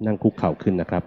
นั่งคุกเข่าขึ้นนะครับ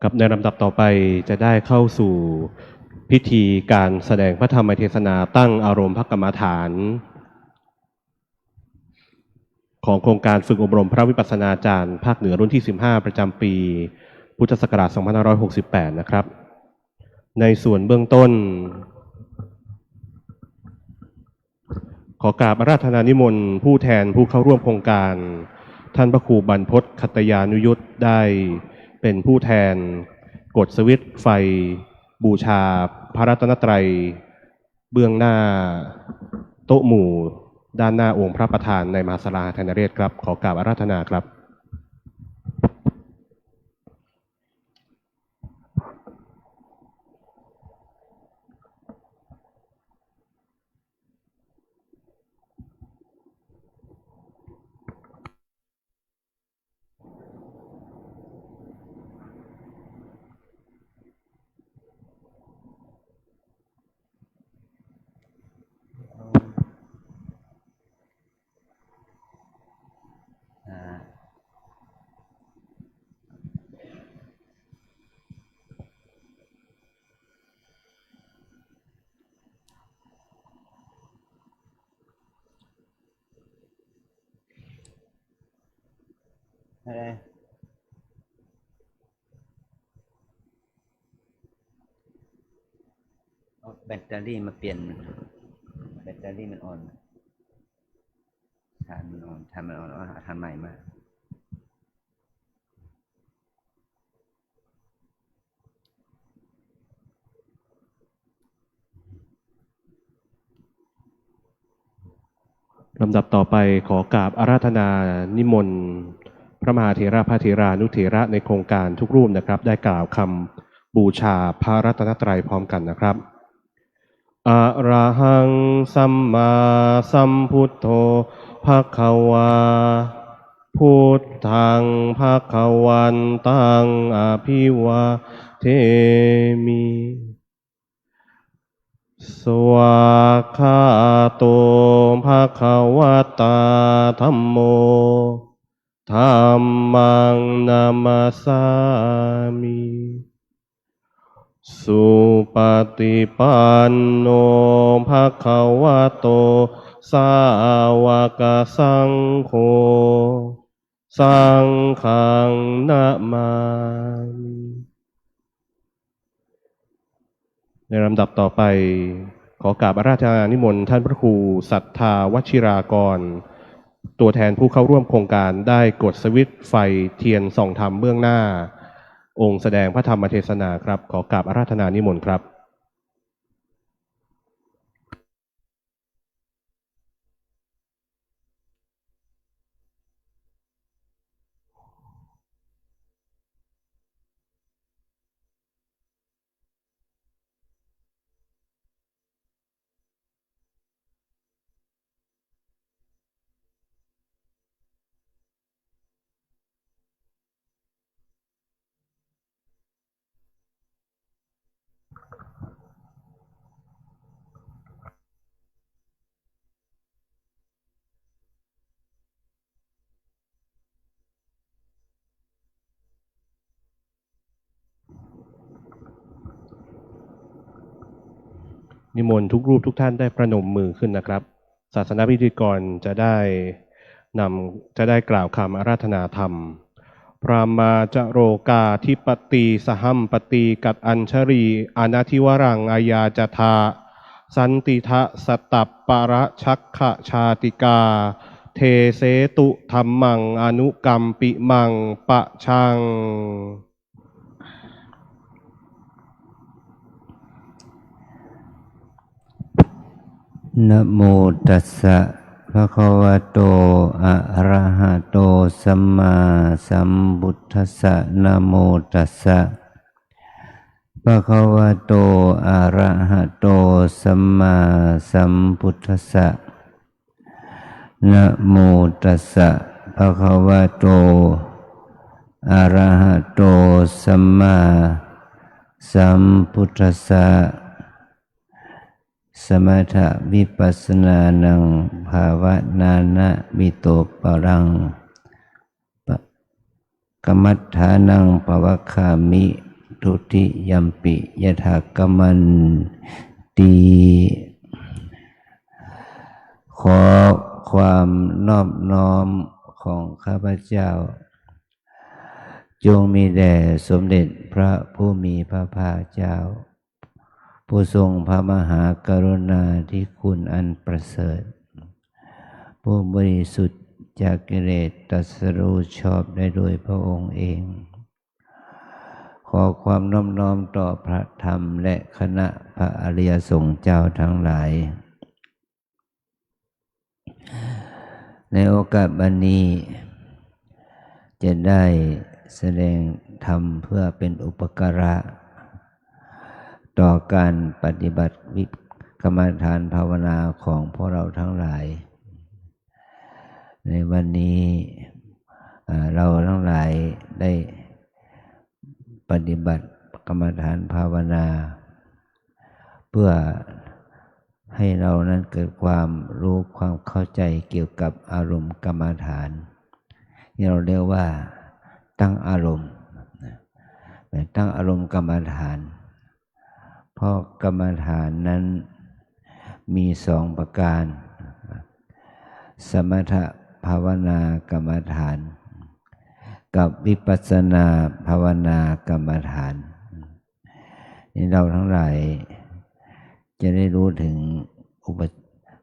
กับในลำดับต่อไปจะได้เข้าสู่พิธีการแสดงพระธรรมเทศนาตั้งอารมณ์พระกรรมฐานของโครงการฝึกอบรมพระวิปัสสนาจารย์ภาคเหนือรุ่นที่15ประจำปีพุทธศักราช2568นะครับในส่วนเบื้องต้นขอกราบอาราธนานิมนต์ผู้แทนผู้เข้าร่วมโครงการท่านพระครูบรรพตคัตยานุยุตได้เป็นผู้แทนกดสวิตช์ไฟบูชาพระรัตนตรัยเบื้องหน้าโต๊ะหมู่ด้านหน้าองค์พระประธานในมหาศาลาธนเรศครับขอกราบอาราธนาครับอะไรเอาแบตเตอรี่มาเปลี่ยนแบตเตอรี่มันอ่อนทานมันอ่อนเอาทานใหม่มาลำดับต่อไปขอกราบอาราธนานิมนต์พระมหาเถระพระเถรานุเถระในโครงการทุกรูปนะครับได้กล่าวคำบูชาพระรัตนตรัยพร้อมกันนะครับอะระหังสัมมาสัมพุทโธภะคะวาพุทธังภะคะวันตังอภิวาเทมิ สวากขาโตภะคะวะตาธัมโมธัมมังนามัสสามิสุปฏิปันโนภะคะวะโตสาวกสังโฆสังฆังนะมามิ ในลำดับต่อไปขอกราบอาราธนานิมนต์ท่านพระครูศรัทธาวชิรากรตัวแทนผู้เข้าร่วมโครงการได้กดสวิตช์ไฟเทียนส่องธรรมเบื้องหน้าองค์แสดงพระธรรมเทศนาครับขอกราบอาราธนานิมนต์ครับ นิมนต์ทุกรูปทุกท่านได้ประนมมือขึ้นนะครับศาสนพิธีกรจะได้กล่าวคำอาราธนาธรรมพรามาจโรกาธิปติสหัมปติกัตอัญชรีอนาธิวรังอายาจทาสันติทะสตัปปะระชักขะชาติกาเทเสตุธรรมังอนุกรรมปิมังปะชัง นะโมตัสสะภะคะวะโตอะระหะโตสัมมาสัมพุทธัสสะนะโมตัสสะภะคะวะโตอะระหะโตสัมมาสัมพุทธัสสะนะโมตัสสะภะคะวะโตอะระหะโตสัมมาสัมพุทธัสสะสมถะวิปัสสนานังภาวนานะวิโตปรังกรรมัฏฐานังปวัคคามิทุติยัมปิยถากรรมันตีขอความนอบน้อมของข้าพเจ้าจงมีแด่สมเด็จพระผู้มีพระภาคเจ้าผู้ทรงพระมหากรุณาธิคุณอันประเสริฐผู้บริสุทธิ์จากกิเลสตรัสรู้ชอบได้โดยพระองค์เองขอความน้อมน้อมต่อพระธรรมและคณะพระอริยสงฆ์เจ้าทั้งหลายในโอกาสบัดนี้จะได้แสดงธรรมเพื่อเป็นอุปการะต่อการปฏิบัติกรรมฐานภาวนาของพวกเราทั้งหลายในวันนี้เราทั้งหลายได้ปฏิบัติกรรมฐานภาวนาเพื่อให้เรานั้นเกิดความรู้ความเข้าใจเกี่ยวกับอารมณ์กรรมฐานที่เราเรียกว่าตั้งอารมณ์ตั้งอารมณ์กรรมฐานเพราะกรรมฐานนั้นมีสองประการสมถภาวนากรรมฐานกับวิปัสสนาภาวนากรรมฐานนี่เราทั้งหลายจะได้รู้ถึง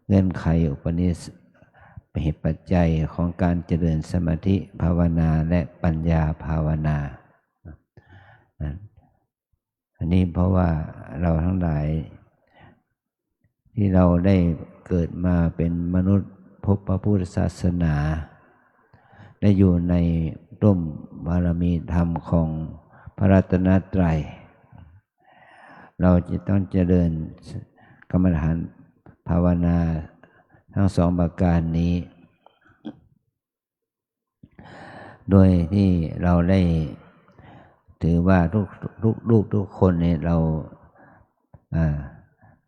เงื่อนไขอุปนิสัยเหตุปัจจัยของการเจริญสมาธิภาวนาและปัญญาภาวนาอันนี้เพราะว่าเราทั้งหลายที่เราได้เกิดมาเป็นมนุษย์พบพระพุทธศาสนาได้อยู่ในร่มบารมีธรรมของพระรัตนตรัยเราจะต้องเจริญกรรมฐานภาวนาทั้งสองประการนี้โดยที่เราได้ถือว่าทุกรูปทุกคนเนี่ยเรา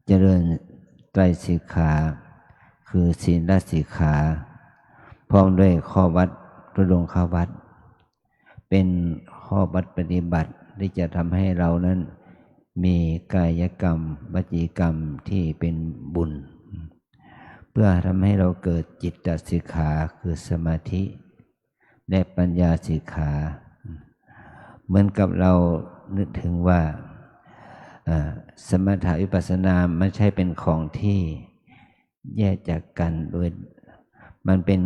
เจริญไตรสิกขาคือศีลสิกขาพร้อมด้วยข้อวัดตุดงควัดเป็นข้อวัดปฏิบัติที่จะทำให้เรานั้นมีกายกรรมวจีกรรมที่เป็นบุญเพื่อทำให้เราเกิดจิตตสิกขาคือสมาธิและปัญญาสิกขาเหมือนกับเรานึกถึงว่าสมถะวิปัสสนาไม่ใช่เป็นของที่แยกจากกันโดยมันเป็น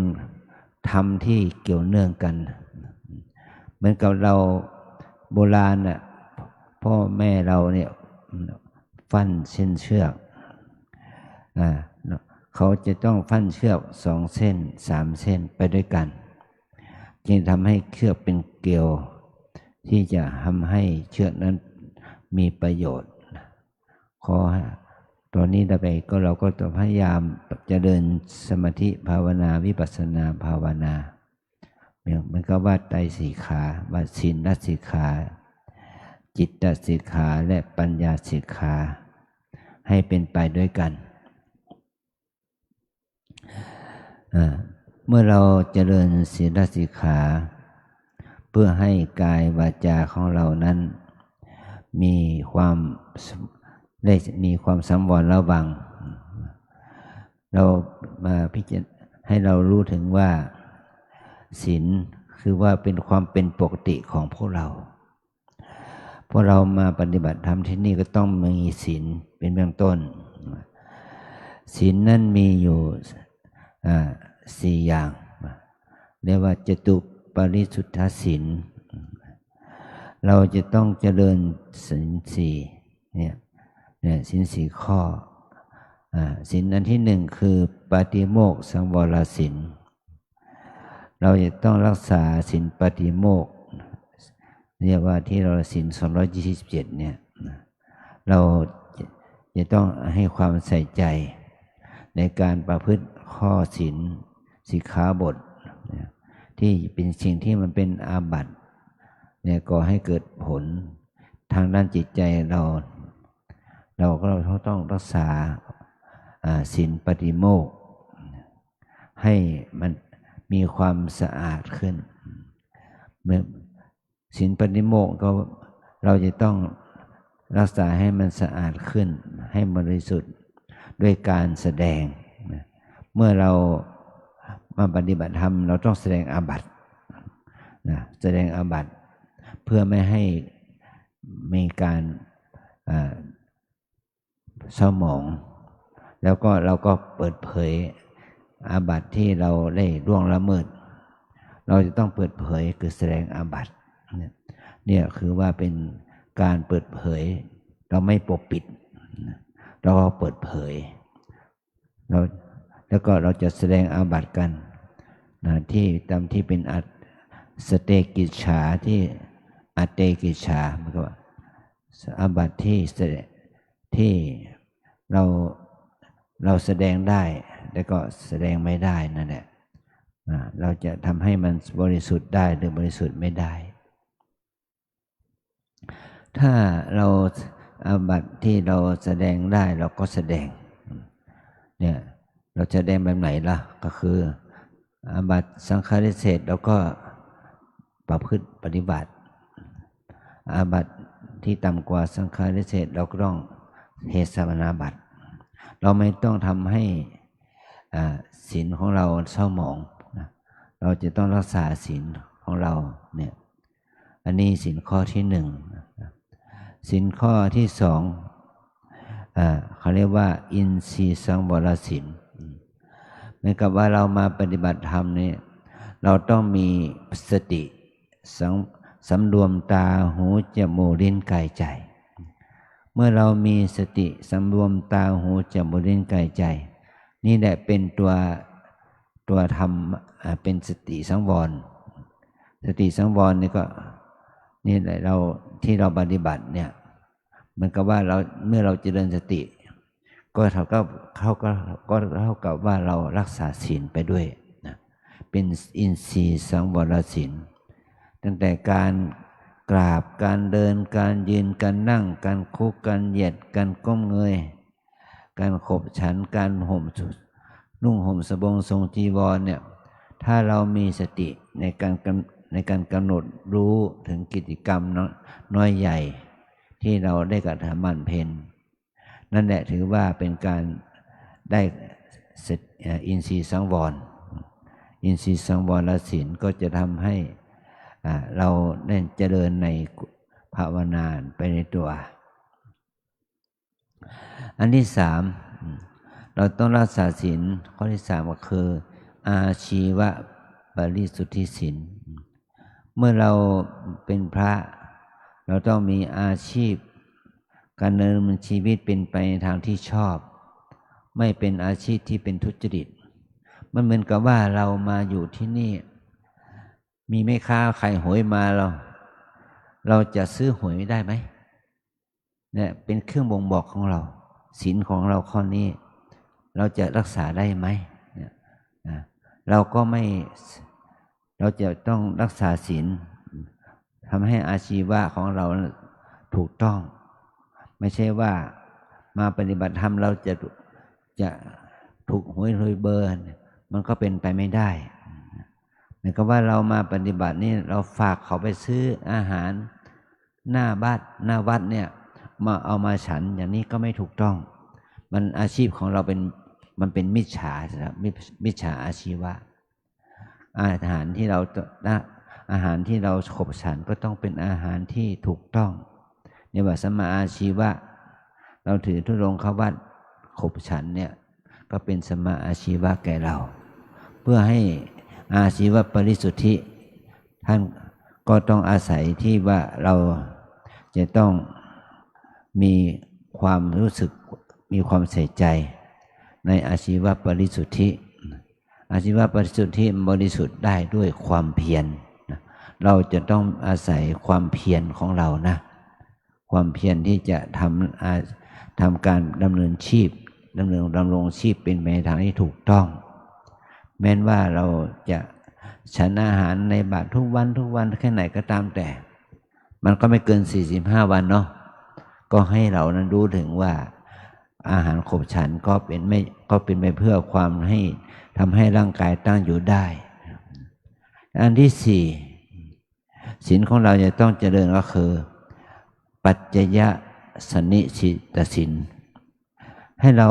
ธรรมที่เกี่ยวเนื่องกันเหมือนกับเราโบราณพ่อแม่เราเนี่ยฟันเส้นเชือกเขาจะต้องฟันเชือก2 เส้น 3 เส้นไปด้วยกันจึงทำให้เชือกเป็นเกลียวที่จะทำให้เชือกนั้นมีประโยชน์ขอตอนนี้เราก็ต้องพยายามเจริญสมาธิภาวนาวิปัสสนาภาวนาเหมือนกับว่าไตรสิกขาว่าศีลสิกขาจิตตสิกขาและปัญญาสิกขาให้เป็นไปด้วยกันเมื่อเราเจริญศีลสิกขาเพื่อให้กายวาจาของเรานั้นมีความ ได้มีความสังวรระวังเรามาพิจารณาให้เรารู้ถึงว่าศีลคือว่าเป็นความเป็นปกติของพวกเรามาปฏิบัติธรรมที่นี่ก็ต้องมีศีลเป็นเบื้องต้นศีลนั้นมีอยู่4 อย่างเรียกว่าจตุปริสุทธศีลเราจะต้องเจริญศีล4เนี่ยศีล4 ข้อศีลอันที่1คือปาติโมกข์สังวรศีลเราจะต้องรักษาศีลปาติโมกข์เรียกว่าที่เราศีล227เนี่ยเราจะต้องให้ความใส่ใจในการประพฤติข้อศีลสิกขาบทที่เป็นสิ่งที่มันเป็นอาบัติเนี่ยก่อให้เกิดผลทางด้านจิตใจเราก็ต้องรักษาศีลปาติโมกข์ให้มันมีความสะอาดขึ้นเมื่อศีลปาติโมกข์ก็เราจะต้องรักษาให้มันสะอาดขึ้นให้บริสุทธิ์ด้วยการแสดงเมื่อเรามาปฏิบัติธรรมเราต้องแสดงอาบัติแสดงอาบัติเพื่อไม่ให้มีการเศร้าหมองแล้วก็เราก็เปิดเผยอาบัติที่เราได้ล่วงละเมิดเราจะต้องเปิดเผยคือแสดงอาบัติเนี่ยคือว่าเป็นการเปิดเผยเราไม่ปกปิดเราก็เปิดเผยแล้วก็เราจะแสดงอาบัติกันที่ตามที่เป็นสเตกิจฉาที่อเตกิจฉามันก็อาบัติที่เราแสดงได้แล้วก็แสดงไม่ได้นั่นแหละเราจะทำให้มันบริสุทธิ์ได้หรือบริสุทธิ์ไม่ได้ถ้าเราอาบัติที่เราแสดงได้เราก็แสดงเนี่ยเราจะแสดงแบบไหนล่ะก็คืออาบัติสังฆาทิเศษแล้วก็ประพฤติปฏิบัติอาบัติที่ต่ำกว่าสังฆาทิเศษเราก็ต้องเทศนาบัติเราไม่ต้องทำให้ศีลของเราเศร้าหมองเราจะต้องรักษาศีลของเราเนี่ยอันนี้ศีลข้อที่1ศีลข้อที่2เขาเรียกว่าอินทรีย์สังวรศีลเหมือนกับว่าเรามาปฏิบัติธรรมเนี่ยเราต้องมีสติสำรวมตาหูจมูกลิ้นกายใจเมื่อเรามีสติสำรวมตาหูจมูกลิ้นกายใจนี่แหละเป็นตัวธรรมเป็นสติสังวรสติสังวรนี่ก็นี่แหละเราที่เราปฏิบัติเนี่ยมันก็ว่าเราเมื่อเราเจริญสติก็เท่ากับว่าเรารักษาศีลไปด้วยนะเป็นอินทรีย์สังวรศีลตั้งแต่การกราบการเดินการยืนการนั่งการคุกการเหยียดการก้มเงยการขบฉันการนุ่งห่มสบงทรงจีวรเนี่ยถ้าเรามีสติในการกำหนดรู้ถึงกิจกรรมน้อยใหญ่ที่เราได้กระทำบำเพ็ญนั่นแหละถือว่าเป็นการได้อินทรีย์สังวรอินทรีย์สังวรศีลก็จะทำให้เราได้เจริญในภาวนาไปในตัวอันที่3เราต้องรักษาศีลข้อที่3ก็คืออาชีวะปริสุทธิศีลเมื่อเราเป็นพระเราต้องมีอาชีพการดำเนินชีวิตเป็นไปในทางที่ชอบไม่เป็นอาชีพที่เป็นทุจริตมันเหมือนกับว่าเรามาอยู่ที่นี่มีแม่ค้าขายหวยมาเราจะซื้อหวยได้ไหมเนี่ยเป็นเครื่องบ่งบอกของเราศีลของเราข้อนี้เราจะรักษาได้ไหมเนี่ยเราก็ไม่เราจะต้องรักษาศีลทำให้อาชีวะของเราถูกต้องไม่ใช่ว่ามาปฏิบัติธรรมเราจะถูกหวยรวยเบอร์มันก็เป็นไปไม่ได้เหมือนกับว่าเรามาปฏิบัตินี่เราฝากเขาไปซื้ออาหารหน้าวัดเนี่ย เอามาฉันอย่างนี้ก็ไม่ถูกต้อง มันอาชีพของเรามันเป็นมิจฉาครับมิจฉาอาชีวะอาหารที่เราขบฉันก็ต้องเป็นอาหารที่ถูกต้องเนี่ยว่าสัมมาอาชีวะเราถือธุดงควัตรขบฉันเนี่ยก็เป็นสัมมาอาชีวะแก่เรา เพื่อให้อาชีวะปริสุทธิท่านก็ต้องอาศัยที่ว่าเราจะต้องมีความรู้สึกมีความใส่ใจในอาชีวะปริสุทธิอาชีวะปริสุทธิบริสุทธิ์ได้ด้วยความเพียรเราจะต้องอาศัยความเพียรของเรานะความเพียรที่จะทำการดำเนินดำรงชีพเป็นไปในทางที่ถูกต้องแม้ว่าเราจะฉันอาหารในบาตรทุกวันแค่ไหนก็ตามแต่มันก็ไม่เกิน45วันเนาะก็ให้เรานั้นรู้ถึงว่าอาหารขบฉันก็เป็นไปเพื่อความให้ทำให้ร่างกายตั้งอยู่ได้อันที่สี่ศีลของเราจะต้องเจริญก็คือปัจจยสนิสิตศีลให้เรา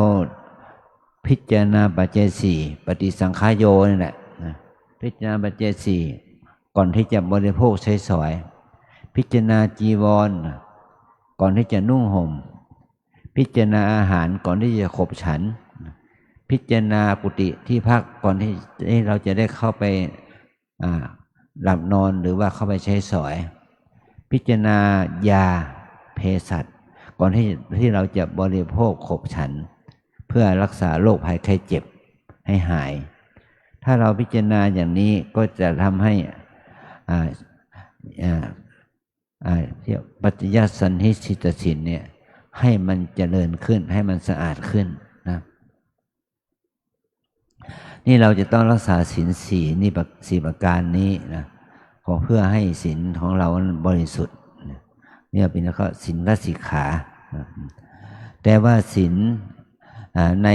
พิจารณาปัจจัยสี่ปฏิสังขารโยนี่แหละพิจารณาปัจจัยสี่ก่อนที่จะบริโภคใช้สอยพิจารณาจีวรก่อนที่จะนุ่งห่มพิจารณาอาหารก่อนที่จะขบฉันพิจารณากุฏิที่พักก่อนที่เราจะได้เข้าไปหลับนอนหรือว่าเข้าไปใช้สอยพิจารณายาเภสัชก่อนที่เราจะบริโภคขบฉันเพื่อรักษาโรคภัยไข้เจ็บให้หายถ้าเราพิจารณาอย่างนี้ก็จะทำให้ปัจจยสันนิสิตศีลเนี่ยให้มันเจริญขึ้นให้มันสะอาดขึ้นนะนี่เราจะต้องรักษาศีลสี่ประการนี้นะเพื่อให้ศีลของเราบริสุทธิ์เนี่ยเป็นแล้วก็ศีลสิกขาแต่ว่าศีลใน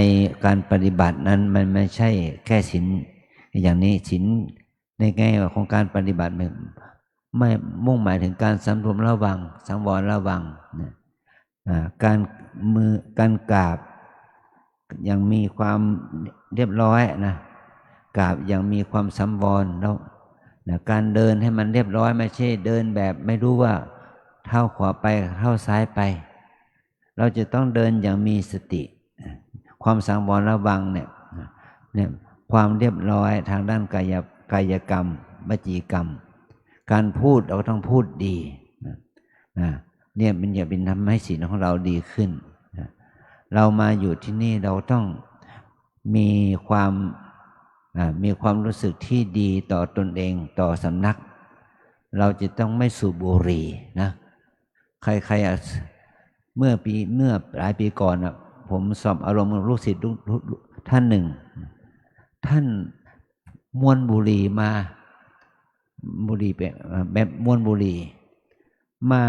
การปฏิบัตินั้นมันไม่ใช่แค่ศีลอย่างนี้ศีลในแง่ของการปฏิบัติไม่มุ่งหมายถึงการสำรวมระวังสังวรระวังการกราบยังมีความเรียบร้อยนะกราบยังมีความสังวรแล้วการเดินให้มันเรียบร้อยไม่ใช่เดินแบบไม่รู้ว่าเท้าขวาไปเท้าซ้ายไปเราจะต้องเดินอย่างมีสติความสังวรระวังเนี่ยความเรียบร้อยทางด้านกายกรรมวจีกรรมการพูดเราต้องพูดดีเนี่ยมันจะเป็นทำให้ศีลของเราดีขึ้นเรามาอยู่ที่นี่เราต้องมีความรู้สึกที่ดีต่อตนเองต่อสำนักเราจะต้องไม่สูบบุหรี่นะใครเมื่อหลายปีก่อนผมสอบอารมณ์ลูกศิษย์ท่านหนึ่งท่านม้วนบุหรี่มาแบบม้วนบุหรี่มา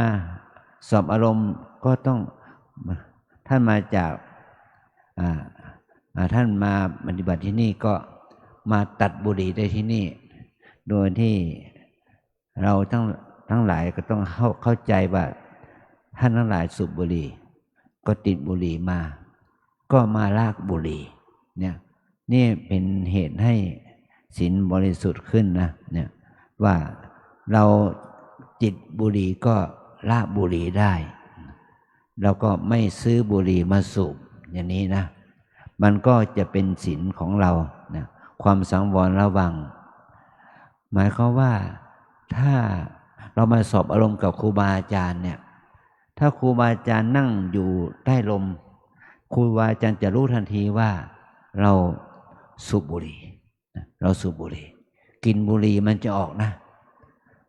สอบอารมณ์ก็ต้องท่านมาจากท่านมาปฏิบัติที่นี่ก็มาตัดบุหรี่ได้ที่นี่โดยที่เราทั้งหลายก็ต้องเข้าใจว่าท่านทั้งหลายสูบบุหรี่ก็ติดบุหรี่มาก็มาลากบุหรี่เนี่ยนี่เป็นเหตุให้ศีลบริสุทธิ์ขึ้นนะเนี่ยว่าเราจิตบุหรี่ก็ละบุหรี่ได้แล้วก็ไม่ซื้อบุหรี่มาสูบอย่างนี้นะมันก็จะเป็นศีลของเรานะความสังวรระวังหมายความว่าถ้าเรามาสอบอารมณ์กับครูบาอาจารย์เนี่ยถ้าครูบาอาจารย์นั่งอยู่ใต้ลมครูบาอาจารย์จะรู้ทันทีว่าเราสูบบุหรี่เราสูบบุหรี่กลิ่นบุหรี่มันจะออกนะ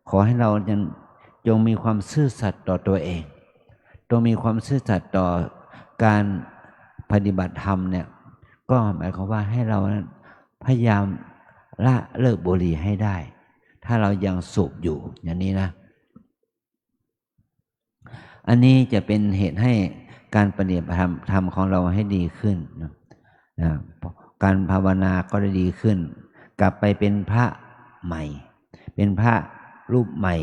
ขอให้เราจงมีความซื่อสัตย์ต่อตัวเองต้องมีความซื่อสัตย์ต่อการปฏิบัติธรรมเนี่ยก็หมายความว่าให้เราพยายามละเลิกบุหรี่ให้ได้ถ้าเรายังสูบอยู่อย่างนี้นะอันนี้จะเป็นเหตุให้การปฏิบัติธรรมของเราให้ดีขึ้นนะการภาวนาก็ได้ดีขึ้นกลับไปเป็นพระใหม่เป็นพระรูปใหม่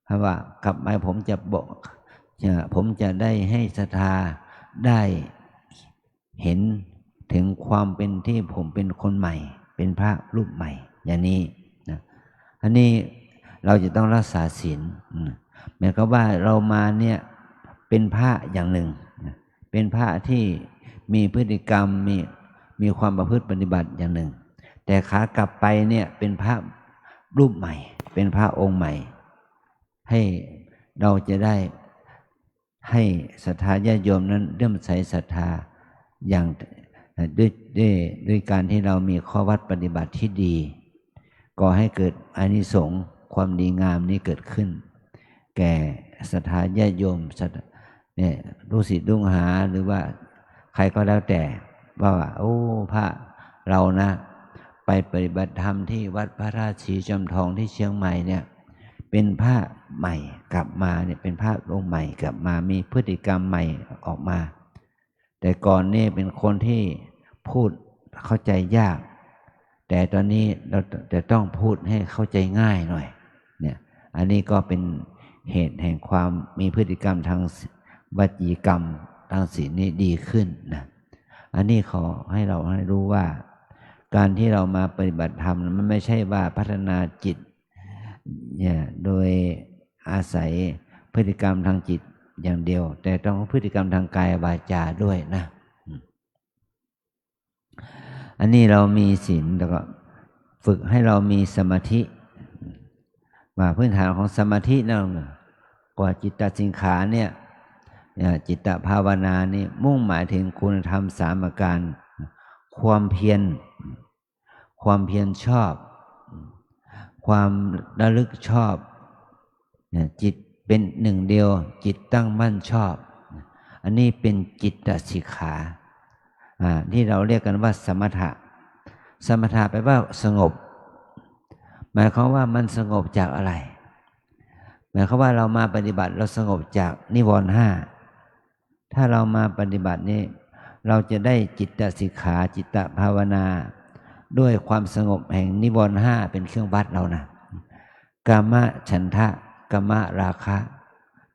เพราะว่ากลับไปผมจะ ผมจะได้ให้ศรัทธาได้เห็นถึงความเป็นที่ผมเป็นคนใหม่เป็นพระรูปใหม่อย่างนี้นะอันนี้เราจะต้องรักษาศีลหมายความว่าเรามาเนี่ยเป็นพระอย่างหนึ่งเป็นพระที่มีพฤติกรรมมีความประพฤติปฏิบัติอย่างหนึ่งแต่ขากลับไปเนี่ยเป็นพระรูปใหม่เป็นพระองค์ใหม่ให้เราจะได้ให้ศรัทธาญาติโยมนั้นเริ่มใส่ศรัทธาอย่างด้วยการที่เรามีข้อวัดปฏิบัติที่ดีก่อให้เกิดอานิสงส์ความดีงามนี้เกิดขึ้นแก่ศรัทธาญาติโยมเนี่ยลูกศิษย์ลูกหาหรือว่าใครก็แล้วแต่ว่าโอ้พระเรานะไปปฏิบัติธรรมที่วัดพระราชสีจอมทองที่เชียงใหม่เนี่ยเป็นพระใหม่กลับมาเนี่ยเป็นพระองค์ใหม่กลับมามีพฤติกรรมใหม่ออกมาแต่ก่อนนี่เป็นคนที่พูดเข้าใจยากแต่ตอนนี้เราจะต้องพูดให้เข้าใจง่ายหน่อยเนี่ยอันนี้ก็เป็นเหตุแห่งความมีพฤติกรรมทางวจีกรรมทางศีลนี้ดีขึ้นนะอันนี้ขอให้เราให้รู้ว่าการที่เรามาปฏิบัติธรรมมันไม่ใช่ว่าพัฒนาจิตเนี่ยโดยอาศัยพฤติกรรมทางจิตอย่างเดียวแต่ต้องพฤติกรรมทางกายวาจาด้วยนะอันนี้เรามีศีลแล้วก็ฝึกให้เรามีสมาธิว่าพื้นฐานของสมาธินั่นกว่าจิตตสิกขาเนี่ยจิตตภาวนานี่มุ่งหมายถึงคุณธรรม3ประการความเพียรชอบความระลึกชอบจิตเป็นหนึ่งเดียวจิตตั้งมั่นชอบอันนี้เป็นจิตตสิกขาที่เราเรียกกันว่าสมถะแปลว่าสงบหมายความว่ามันสงบจากอะไรหมายความว่าเรามาปฏิบัติเราสงบจากนิวรณ์5ถ้าเรามาปฏิบัตินี้เราจะได้จิตตสิกขาจิตตภาวนาด้วยความสงบแห่งนิวรณ์5เป็นเครื่องวัดเรานะกามฉันทะกามราคะ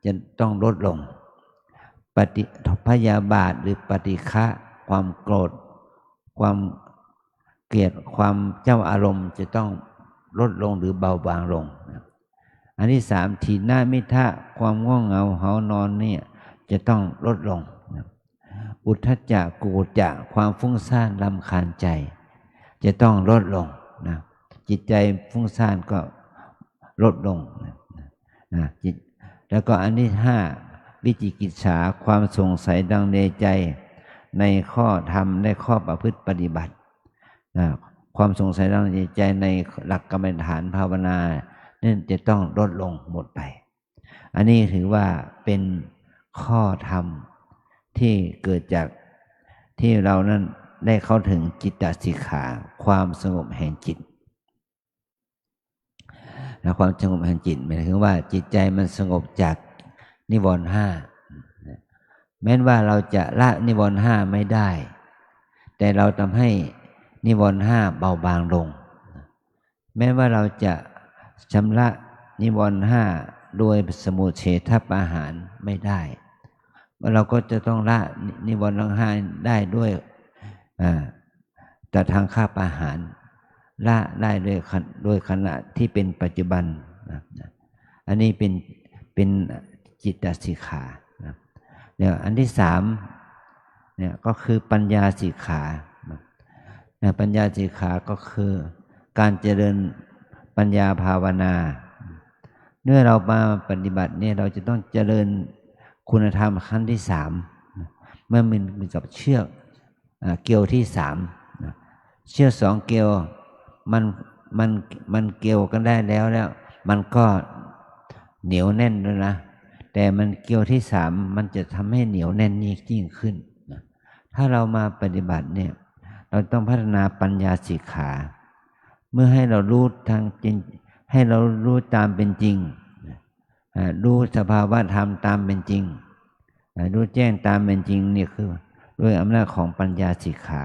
จะต้องลดลงพยาบาทหรือปฏิฆะความโกรธความเกลียดความเจ้าอารมณ์จะต้องลดลงหรือเบาบางลงอันที่3ถีนามิทะความง่วงเหงาหานอนเนี่ยจะต้องลดลงอุทธัจจะกุกุจจะความฟุ้งซ่านรำคาญใจจะต้องลดลงนะจิตใจฟุ้งซ่านก็ลดลงนะจิตแล้วก็อันที่5วิจิกิจฉาความสงสัยดังในใจในข้อธรรมในข้อประพฤติปฏิบัติความสงสัยดังในใจในหลักกรรมฐานภาวนานั่นจะต้องลดลงหมดไปอันนี้ถือว่าเป็นข้อธรรมที่เกิดจากที่เรานั้นได้เข้าถึงจิตตสิกขาความสงบแห่งจิตและความสงบแห่งจิตหมายถึงว่าจิตใจมันสงบจากนิวรณ์5แม้ว่าเราจะละนิวรณ์5ไม่ได้แต่เราทำให้นิวรณ์5เบาบางลงแม้ว่าเราจะชำระนิวรณ์5โดยสมุเฉทปาหารไม่ได้เราก็จะต้องละนิวรณ์ทั้ง5ได้แต่ทางฆ่าปาหารละได้โดยขณะที่เป็นปัจจุบันอันนี้เป็นจิตตสิกขาเนี่ยอันที่3เนี่ยก็คือปัญญาสิกขาปัญญาสิกขาก็คือการเจริญปัญญาภาวนาเมื่อเรามาปฏิบัติเนี่ยเราจะต้องเจริญคุณธรรมขั้นที่3เมื่อมันมีกับเชือกเกลียวที่3เชือก2เกลียวมันเกลียวกันได้แล้วมันก็เหนียวแน่นด้วยนะแต่มันเกลียวที่3มันจะทำให้เหนียวแน่นยิ่งขึ้นถ้าเรามาปฏิบัติเนี่ยเราต้องพัฒนาปัญญาสิกขาเมื่อให้เรารู้ทางจริงให้เรารู้ตามเป็นจริงรู้สภาวะธรรมตามเป็นจริงรู้แจ้งตามเป็นจริงนี่คือด้วยอำนาจของปัญญาสิกขา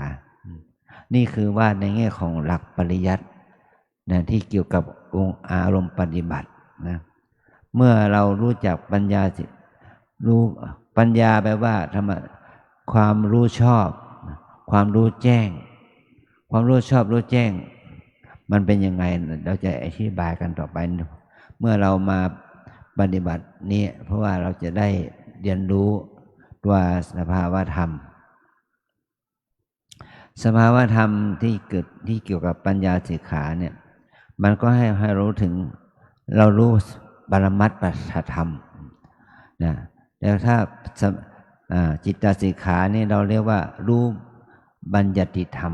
นี่คือว่าในแง่ของหลักปริยัตินะที่เกี่ยวกับองค์อารมณ์ปฏิบัตินะเมื่อเรารู้จักปัญญา รู้ปัญญาแปลว่าธรรมะความรู้ชอบความรู้แจ้งความรู้ชอบรู้แจ้งมันเป็นยังไงเราจะอธิบายกันต่อไปเมื่อเรามาปฏิบัตินี้เพราะว่าเราจะได้เรียนรู้ตัวสภาวะธรรมสภาวะธรรมที่เกิดที่เกี่ยวกับปัญญาสิกขาเนี่ยมันก็ให้รู้ถึงเรารู้ปรมัตถ์ปัจจธรรมนะแล้วถ้าจิตตสิกขานี่เราเรียกว่ารู้บัญญัติธรรม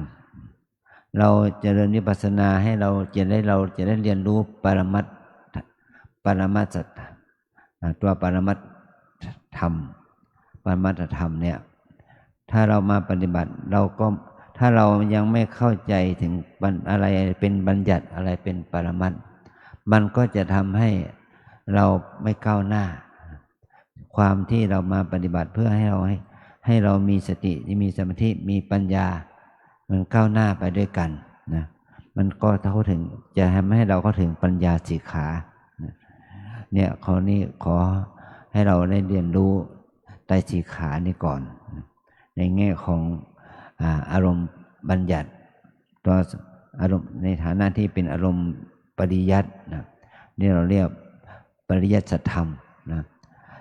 เราเจริญวิปัสสนาให้เราจะได้เรียนรู้ปรมัตถ์ตัวปรมัตถ์ธรรมปรมัตถธรรมเนี่ยถ้าเรามาปฏิบัติเราก็ถ้าเรายังไม่เข้าใจถึงอะไรเป็นบัญญัติอะไรเป็นปรมัตถ์มันก็จะทำให้เราไม่ก้าวหน้าความที่เรามาปฏิบัติเพื่อให้เรามีสติมีสมาธิมีปัญญามันก้าวหน้าไปด้วยกันนะมันก็เข้าถึงจะทำให้เราเข้าถึงปัญญาสิกขาเนี่ยข้อนี้ขอให้เราได้เรียนรู้ไตรสิกขานี่ก่อนในแง่ของอารมณ์บัญญัติตัวอารมณ์ในฐานะที่เป็นอารมณ์ปริยัตินะนี่เราเรียกปริยัติสัจธรรมนะ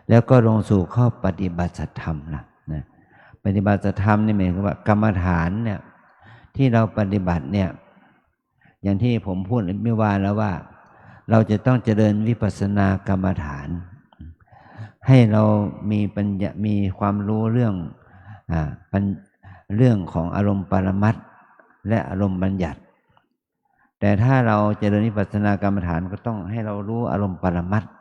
แล้วก็ลงสู่ข้อปฏิบัติสัจธรรมนะปฏิบัติสัจธรรมนี่หมายความว่ากรรมฐานเนี่ยที่เราปฏิบัติเนี่ยอย่างที่ผมพูดเมื่อวานแล้วว่าเราจะต้องเจริญวิปัสสนากรรมฐานให้เรามีปัญญามีความรู้เรื่องของอารมณ์ปรมัตถ์และอารมณ์บัญญัติแต่ถ้าเราเจริญวิปัสสนากรรมฐานก็ต้องให้เรารู้อารมณ์ปรมัตถ์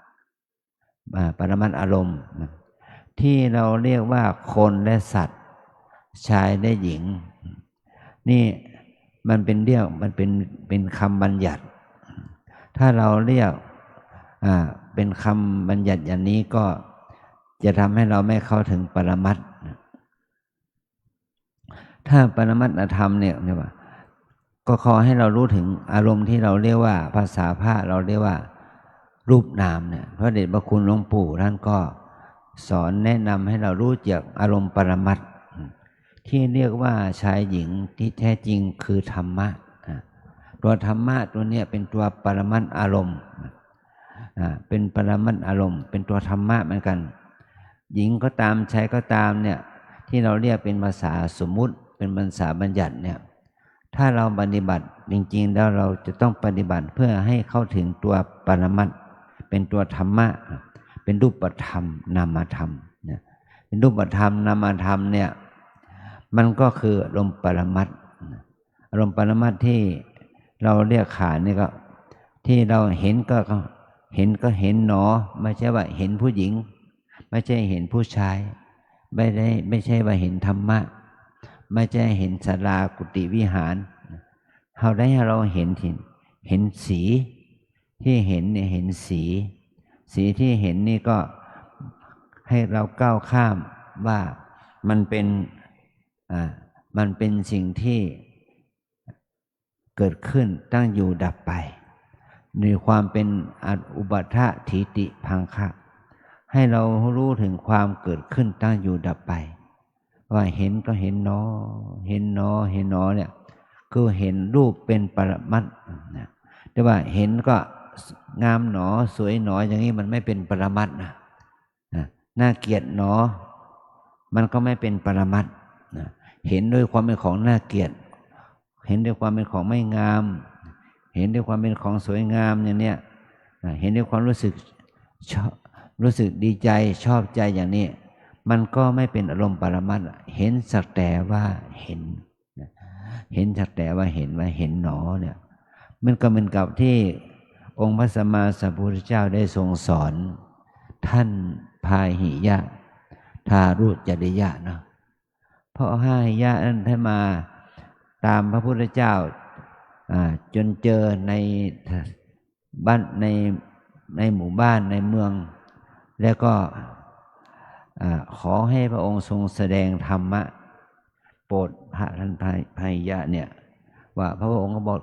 อารมณ์ที่เราเรียกว่าคนและสัตว์ชายและหญิงนี่มันเป็นคำบัญญัติถ้าเราเรียกเป็นคำบัญญัติอย่างนี้ก็จะทำให้เราไม่เข้าถึงปรมัตถ์ถ้าปรมัตถธรรมเนี่ยว่าก็ขอให้เรารู้ถึงอารมณ์ที่เราเรียกว่าภาษาพระเราเรียกว่ารูปนามเนี่ยพระเดชพระคุณหลวงปู่ท่านก็สอนแนะนำให้เรารู้จักอารมณ์ปรมัตถ์ที่เรียกว่าชายหญิงที่แท้จริงคือธรรมะตัวธรรมะตัวเนี้ยเป็นตัวปรมัตถ์อารมณ์เป็นปรมัตถ์อารมณ์เป็นตัวธรรมะเหมือนกันหญิงก็ตามชายก็ตามเนี่ยที่เราเรียกเป็นภาษาสมมุติเป็นภาษาบัญญัติเนี่ยถ้าเราปฏิบัติจริงๆแล้วเราจะต้องปฏิบัติเพื่อให้เข้าถึงตัวปรมัตถ์เป็นตัวธรรมะเป็นรูปธรรมนามธรรมเนี่ยเป็นรูปธรรมนามธรรมเนี่ยมันก็คืออารมณ์ปรมัตถ์อารมณ์ปรมัตถ์ที่เราเรียกขานี่ก็ที่เราเห็นก็เห็นหนอไม่ใช่ว่าเห็นผู้หญิงไม่ใช่เห็นผู้ชายไม่ใช่ว่าเห็นธรรมะไม่ใช่เห็นศาลากุฏิวิหารเราเห็นสีที่เห็นเนี่ยเห็นสีที่เห็นนี่ก็ให้เราก้าวข้ามว่ามันเป็นสิ่งที่เกิดขึ้นตั้งอยู่ดับไปในความเป็นอุบัติถีติพังคะให้เรารู้ถึงความเกิดขึ้นตั้งอยู่ดับไปว่าเห็นก็เห็นเห็นเนี่ยคือเห็นรูปเป็นปรมัตถ์นะแต่ว่าเห็นก็งามหนอสวยหนออย่างนี้มันไม่เป็นปรมัตถ์นะน่าเกลียดหนอมันก็ไม่เป็นปรมัตถ์นะเห็นด้วยความเป็นของน่าเกลียดเห็นด้วยความเป็นของไม่งามเห็นด้วยความเป็นของสวยงามอย่างเนี้ยเห็นด้วยความรู้สึกดีใจชอบใจอย่างนี้มันก็ไม่เป็นอารมณ์ปรมัตถ์เห็นสักแต่ว่าเห็นสักแต่ว่าเห็นหนอเนี่ยมันก็เหมือนกับที่องค์พระสัมมาสัมพุทธเจ้าได้ทรงสอนท่านพาหิยะทารุจริยะเนาะเพราะพาหิยะนั้นท่านมาตามพระพุทธเจ้าจนเจอในบ้านในหมู่บ้านในเมืองแล้วก็ขอให้พระองค์ทรงแสดงธรรมะโปรดพระท่านพาหิยะเนี่ยว่าพระองค์ก็บอ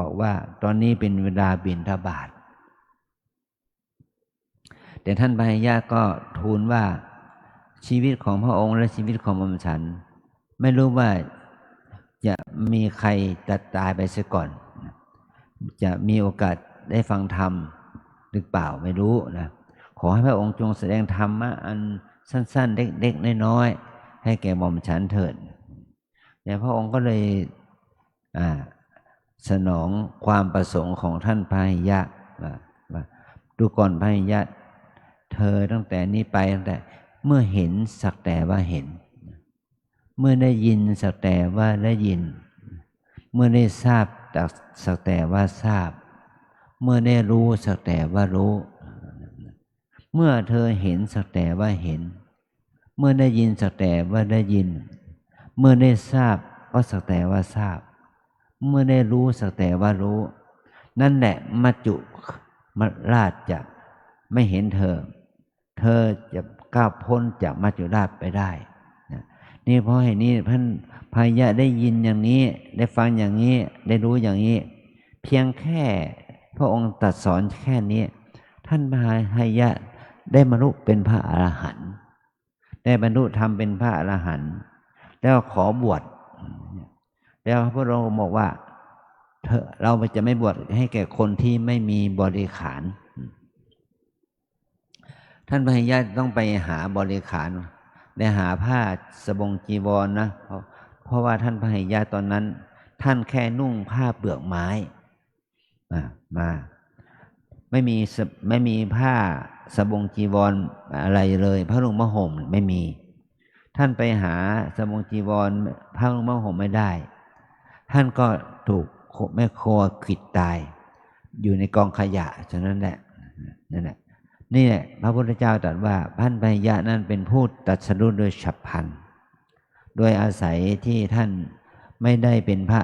กว่าตอนนี้เป็นเวลาบิณฑบาต แต่ท่านพหิยะก็ทูลว่าชีวิตของพระองค์และชีวิตของหม่อมฉันไม่รู้ว่าจะมีใครจะตายไปเสียก่อนจะมีโอกาสได้ฟังธรรมหรือเปล่าไม่รู้นะขอให้พระองค์จงแสดงธรรมะอันสั้นๆเล็กๆน้อยๆให้แก่หม่อมฉันเถิดแต่พระองค์ก็เลยสนองความประสงค์ของท่านพหิยะว่าดูก่อนพหิยะเธอตั้งแต่นี้ไปตั้งแต่เมื่อเห็นสักแต่ว่าเห็นเมื่อได้ยินสักแต่ว่าได้ยินเมื่อได้ทราบสักแต่ว่าทราบเมื่อได้รู้สักแต่ว่ารู้เมื่อเธอเห็นสักแต่ว่าเห็นเมื่อได้ยินสักแต่ว่าได้ยินเมื่อได้ทราบก็สักแต่ว่าทราบเมื่อได้รู้สักแต่ว่ารู้นั่นแหละมัจจุราชจะไม่เห็นเธอจะก้าวพ้นจากมัจจุราชไปได้นี่เพราะเหตุนี้ท่านพหิยะได้ยินอย่างนี้ได้ฟังอย่างนี้ได้รู้อย่างนี้เพียงแค่พระองค์ตรัสสอนแค่นี้ท่านพหิยะได้บรรลุเป็นพระอรหันต์ได้บรรลุธรรมเป็นพระอรหันต์แล้วขอบวชแล้วพระองค์บอกว่าเราจะไม่บวชให้แก่คนที่ไม่มีบริขารท่านพหิยะต้องไปหาบริขารได้หาผ้าสบงจีวรนะเพราะว่าท่านพหิยะตอนนั้นท่านแค่นุ่งผ้าเปลือกไม้มาไม่มีผ้าสบงจีวรอะไรเลยพระนุ่งผ้าห่มไม่มีท่านไปหาสบงจีวรผ้านุ่งผ้าห่มไม่ได้ท่านก็ถูกแม่โคขวิดตายอยู่ในกองขยะฉะนั้นแหละนั่นแหละนี่แหละพระพุทธเจ้าตรัสว่าท่านพหิยะนั้นเป็นผู้ตรัสรู้โดยฉับพลันโดยอาศัยที่ท่านไม่ได้เป็นพระ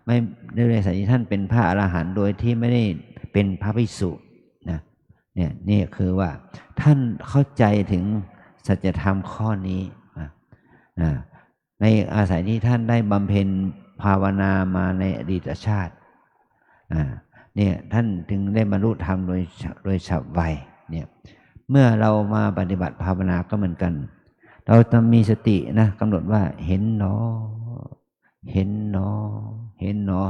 ไม่ได้อาศัยที่ท่านเป็นพระอรหันต์โดยที่ไม่ได้เป็นพระภิกษุนะเนี่ยนี่คือว่าท่านเข้าใจถึงสัจธรรมข้อนี้ในอาศัยที่ท่านได้บำเพ็ญภาวนามาในอดีตชาติเนี่ยท่านถึงได้บรรลุธรรมโดยฉับไวเนี่ยเมื่อเรามาปฏิบัติภาวนาก็เหมือนกันเราต้องมีสตินะกำหนดว่าเห็นหนอเห็นหนอเห็นหนอ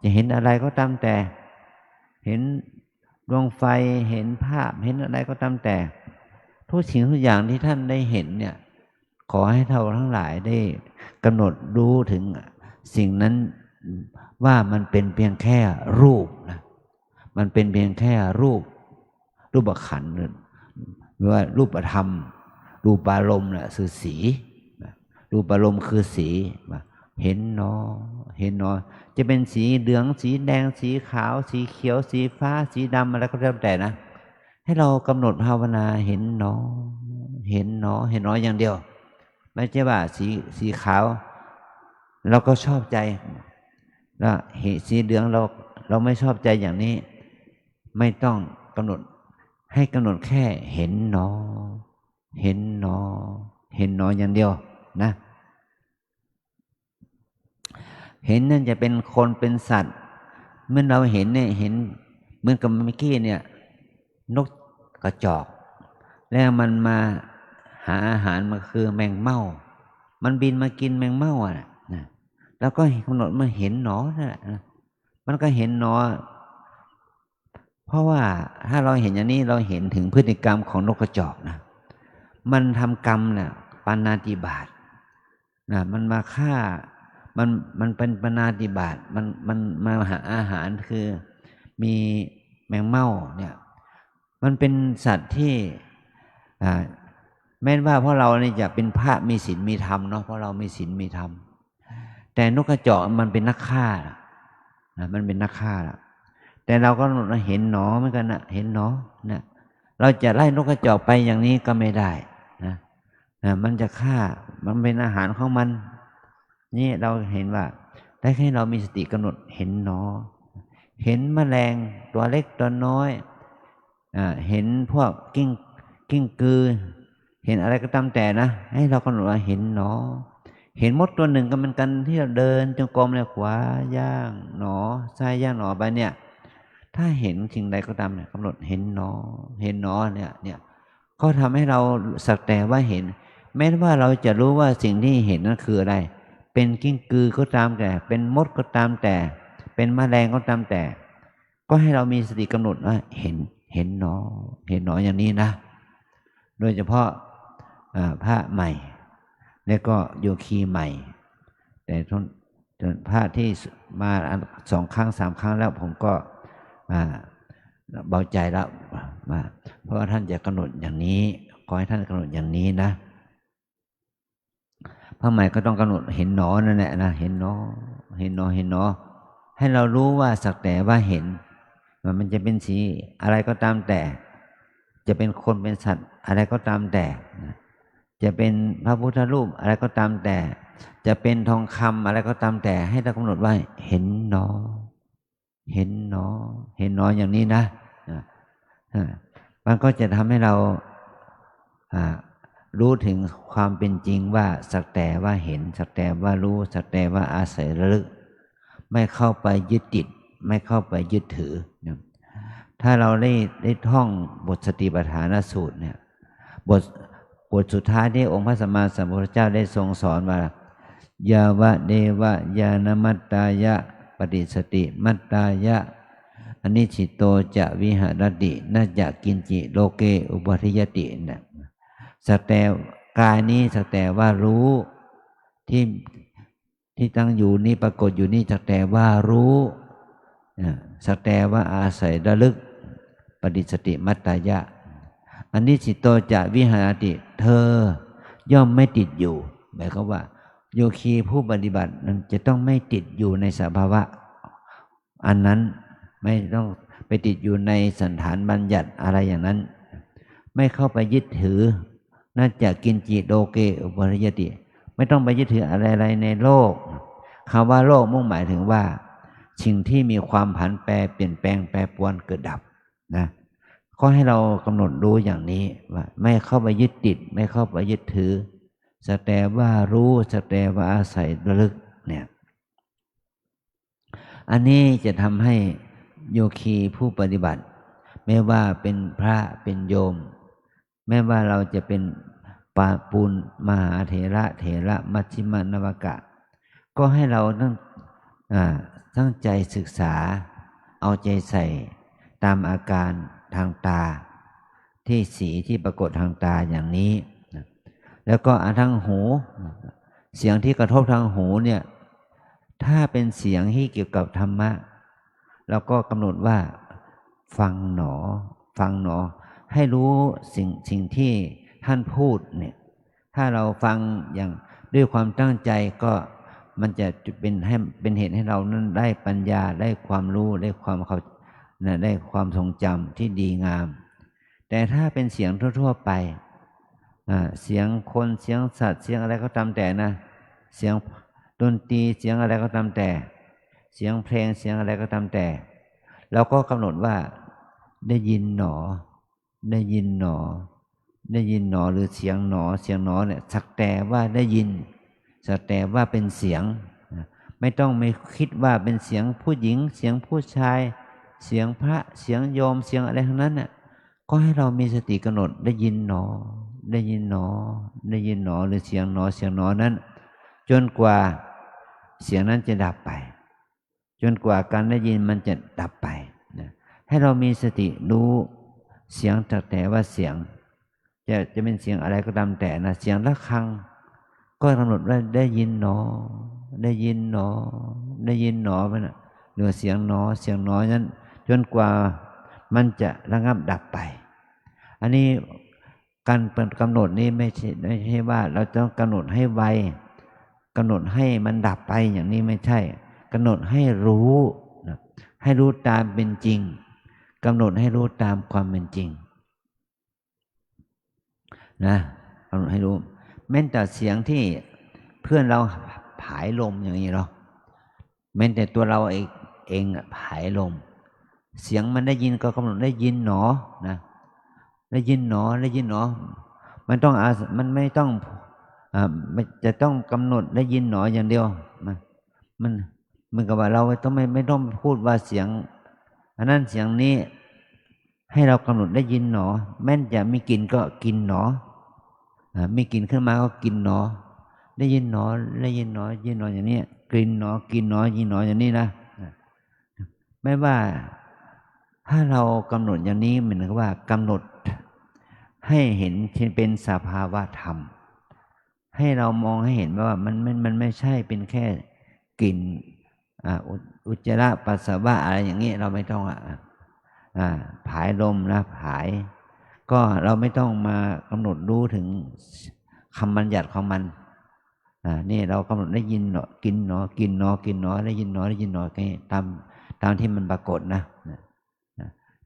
จะเห็นอะไรก็ตามแต่เห็นดวงไฟเห็นภาพเห็นอะไรก็ตามแต่ทุกสิ่งทุกอย่างที่ท่านได้เห็นเนี่ยขอให้เราทั้งหลายได้กำหนดรู้ถึงสิ่งนั้นว่ามันเป็นเพียงแค่รูปนะมันเป็นเพียงแค่รูปขันธ์หรือว่ารูปธรรมรูปารมณ์น่ะคือสีรูปารมณ์คือสีเห็นเนาะเห็นเนาะจะเป็นสีเหลืองสีแดงสีขาวสีเขียวสีฟ้าสีดำอะไรก็แล้วแต่นะให้เรากำหนดภาวนาเห็นเนาะเห็นเนาะเห็นเนาะอย่างเดียวไม่ใช่ว่าสีขาวเราก็ชอบใจแล้วสีเหลืองเราไม่ชอบใจอย่างนี้ไม่ต้องกำหนดให้กำหนดแค่เห็นเนาะเห็นเนาะเห็นเนาะอย่างเดียวนะเห็นนั่นจะเป็นคนเป็นสัตว์เมื่อเราเห็นเนี่ยเห็นเหมือนกับเมื่อกี้เนี่ยนกกระจอกแล้วมันมาหาอาหารมาคือแมงเม่ามันบินมากินแมงเม่านะแล้วก็กำหนดมาเห็นหนอนะมันก็เห็นหนอเพราะว่าถ้าเราเห็นอย่างนี้เราเห็นถึงพฤติกรรมของนกกระจอกนะมันทำกรรมนะปาณาติบาตนะมันมาฆ่ามันเป็นปาณาติบาตมันมาหาอาหารคือมีแมงเม่าเนี่ยมันเป็นสัตว์ที่แม้ว่าเพราะเราเนี่ยจะเป็นพระมีศีลมีธรรมเนาะเพราะเรามีศีลมีธรรมแต่นกกระจอกมันเป็นนักฆ่ามันเป็นนักฆ่าแต่เราก็เห็นหนอเหมือนกันนะเห็นหนอนะเราจะไล่นกกระจอกไปอย่างนี้ก็ไม่ได้นะมันจะฆ่ามันเป็นอาหารของมันนี่เราเห็นว่าได้ให้เรามีสติกำหนดเห็นหนอเห็นแมลงตัวเล็กตัวน้อยเห็นพวกกิ้งกือเห็นอะไรก็ตามแต่นะให้เรากำหนดว่าเห็นหนอเห็นมดตัวหนึ่งก็เหมือนกันที่เราเดินจงกรมเลยขวาย่างหนอซ้ายย่างหนอไปเนี่ย ถ้าเห็นสิ่งใดก็ตามเนี่ยกำหนดเห็นหนอเห็นหนอเนี่ยก็ทำให้เราสักแต่ว่าเห็น แม้ว่าเราจะรู้ว่าสิ่งที่เห็นนั้นคืออะไร เป็นกิ้งกือก็ตามแต่เป็นมดก็ตามแต่เป็นแมลงก็ตามแต่ ก็ให้เรามีสติกำหนดว่าเห็นหนอเห็นหนออย่างนี้นะ โดยเฉพาะพระใหม่ แล้วก็โยคีใหม่ แต่พระที่มา2 ครั้ง 3 ครั้งแล้วผมก็เบาใจแล้วเพราะว่าท่านจะกำหนดอย่างนี้ขอให้ท่านกำหนดอย่างนี้นะพระใหม่ก็ต้องกำหนดเห็นหนอนั่นแหละนะเห็นหนอเห็นหนอเห็นหนอให้เรารู้ว่าสักแต่ว่าเห็นมันจะเป็นสีอะไรก็ตามแต่จะเป็นคนเป็นสัตว์อะไรก็ตามแต่จะเป็นพระพุทธรูปอะไรก็ตามแต่จะเป็นทองคำอะไรก็ตามแต่ให้เรากำหนดว่าเห็นหนอเห็นหนอเห็นหนออย่างนี้นะมันก็จะทำให้เรารู้ถึงความเป็นจริงว่าสักแต่ว่าเห็นสักแต่ว่ารู้สักแต่ว่าอาศัยระลึกไม่เข้าไปยึดติดไม่เข้าไปยึดถือถ้าเราได้ท่องบทสติปัฏฐานสูตรเนี่ยบทสุดท้ายที่องค์พระสัมมาสัมพุทธเจ้าได้ทรงสอนว่ายาวะเดวะยานมัตตายะปฏิสติมัตตายะอนิชิโตจะวิหารตินาจะกินจิโลเกอุปทิยตินะสักแต่กายนี้สักแต่ว่ารู้ที่ตั้งอยู่นี่ปรากฏอยู่นี่สักแต่ว่ารู้สักแต่ว่าอาศัยระลึกปฏิสติมัตตายะอนิชิโตจะวิหารติเธอย่อมไม่ติดอยู่หมายความว่าโยคีผู้ปฏิบัตินั้นจะต้องไม่ติดอยู่ในสภาวะอันนั้นไม่ต้องไปติดอยู่ในสันฐานบัญญัติอะไรอย่างนั้นไม่เข้าไปยึดถือน่าจะกินจิโลเกอุปริยติไม่ต้องไปยึดถืออะไรในโลกคำว่าโลกมุ่งหมายถึงว่าสิ่งที่มีความผันแปรเปลี่ยนแปลงแปรปรวนเกิดดับนะก็ให้เรากำหนดรู้อย่างนี้ว่าไม่เข้าไปยึดติดไม่เข้าไปยึดถือสักแต่ว่ารู้สักแต่ว่าอาศัยระลึกเนี่ยอันนี้จะทำให้โยคีผู้ปฏิบัติไม่ว่าเป็นพระเป็นโยมแม้ว่าเราจะเป็นปูนมหาเถระมัชฌิมานวกะก็ให้เราตั้งใจศึกษาเอาใจใส่ตามอาการทางตาที่สีที่ปรากฏทางตาอย่างนี้แล้วก็ทางหูเสียงที่กระทบทางหูเนี่ยถ้าเป็นเสียงที่เกี่ยวกับธรรมะเราก็กำหนดว่าฟังหนอให้รู้สิ่งที่ท่านพูดเนี่ยถ้าเราฟังอย่างด้วยความตั้งใจก็มันจะเป็นเหตุให้เรานั้นได้ปัญญาได้ความรู้ได้ความเข้าได้ความทรงจำที่ดีงามแต่ถ้าเป็นเสียงทั่วๆไปเสียงคนเสียงสัตว์เสียงอะไรก็ตามแต่นะเสียงดนตรีเสียงอะไรก็ตามแต่เสียงเพลงเสียงอะไรก็ตามแต่เราก็กำหนดว่าได้ยินหนอได้ยินหนอได้ยินหนอหรือเสียงหนอเนี่ยสักแต่ว่าได้ยินสักแต่ว่าเป็นเสียงไม่ต้องไม่คิดว่าเป็นเสียงผู้หญิงเสียงผู้ชายเสียงพระเสียงโยมเสียงอะไรทั้งนั้นน่ะก็ให้เรามีสติกำหนดได้ยินหนอได้ยินหนอได้ยินหนอหรือเสียงหนอนั้นจนกว่าเสียงนั้นจะดับไปจนกว่าการได้ยินมันจะดับไปนะให้เรามีสติรู้เสียงแต่ว่าเสียงจะเป็นเสียงอะไรก็ตามแต่นะเสียงระฆังก็กำหนดว่าได้ยินหนอได้ยินหนอได้ยินหนอไปนะหรือเสียงหนอนั้นจนกว่ามันจะระงับดับไปอันนี้การกำหนดนี้ไม่ใช่ว่าเราต้องกำหนดให้ไวกำหนดให้มันดับไปอย่างนี้ไม่ใช่กำหนดให้รู้นะให้รู้ตามเป็นจริงกำหนดให้รู้ตามความเป็นจริงนะกำหนดให้รู้แม้แต่เสียงที่เพื่อนเราผายลมอย่างนี้เนาะแม้แต่ตัวเราเองผายลมเสียงมันได้ยินก็กำหนดได้ยินหนอนะได้ยินหนอมันต้องมันไม่ต้องจะต้องกำหนดได้ยินหนออย่างเดียวมันกับว่าเราต้องไม่ต้องพูดว่าเสียง อันนั้นเสียงนี้ให้เรากำหนดได้ยินหนอแม้นจะมีกลิ่นก็กินหนอมีกลิ่นขึ้นมาก็กินหนอได้ยินหนอได้ยินหนอยินหนออย่างนี้กลิ่นหนอกินหนอยินหนออย่างนี้นะไม่ว่าถ้าเรากำหนดอย่างนี้เหมือนกับว่ากำหนดให้เห็นเป็นสภาวะธรรมให้เรามองให้เห็นว่ามันไม่ใช่เป็นแค่กลิ่นอุจจาระปัสสาวะอะไรอย่างนี้เราไม่ต้องผายลมนะผายก็เราไม่ต้องมากำหนดรู้ถึงคำบัญญัติของมันนี่เรากำหนดได้ยินเนาะกินเนาะกินเนาะกินเนาะได้ยินเนาะได้ยินเนาะตามที่มันปรากฏนะ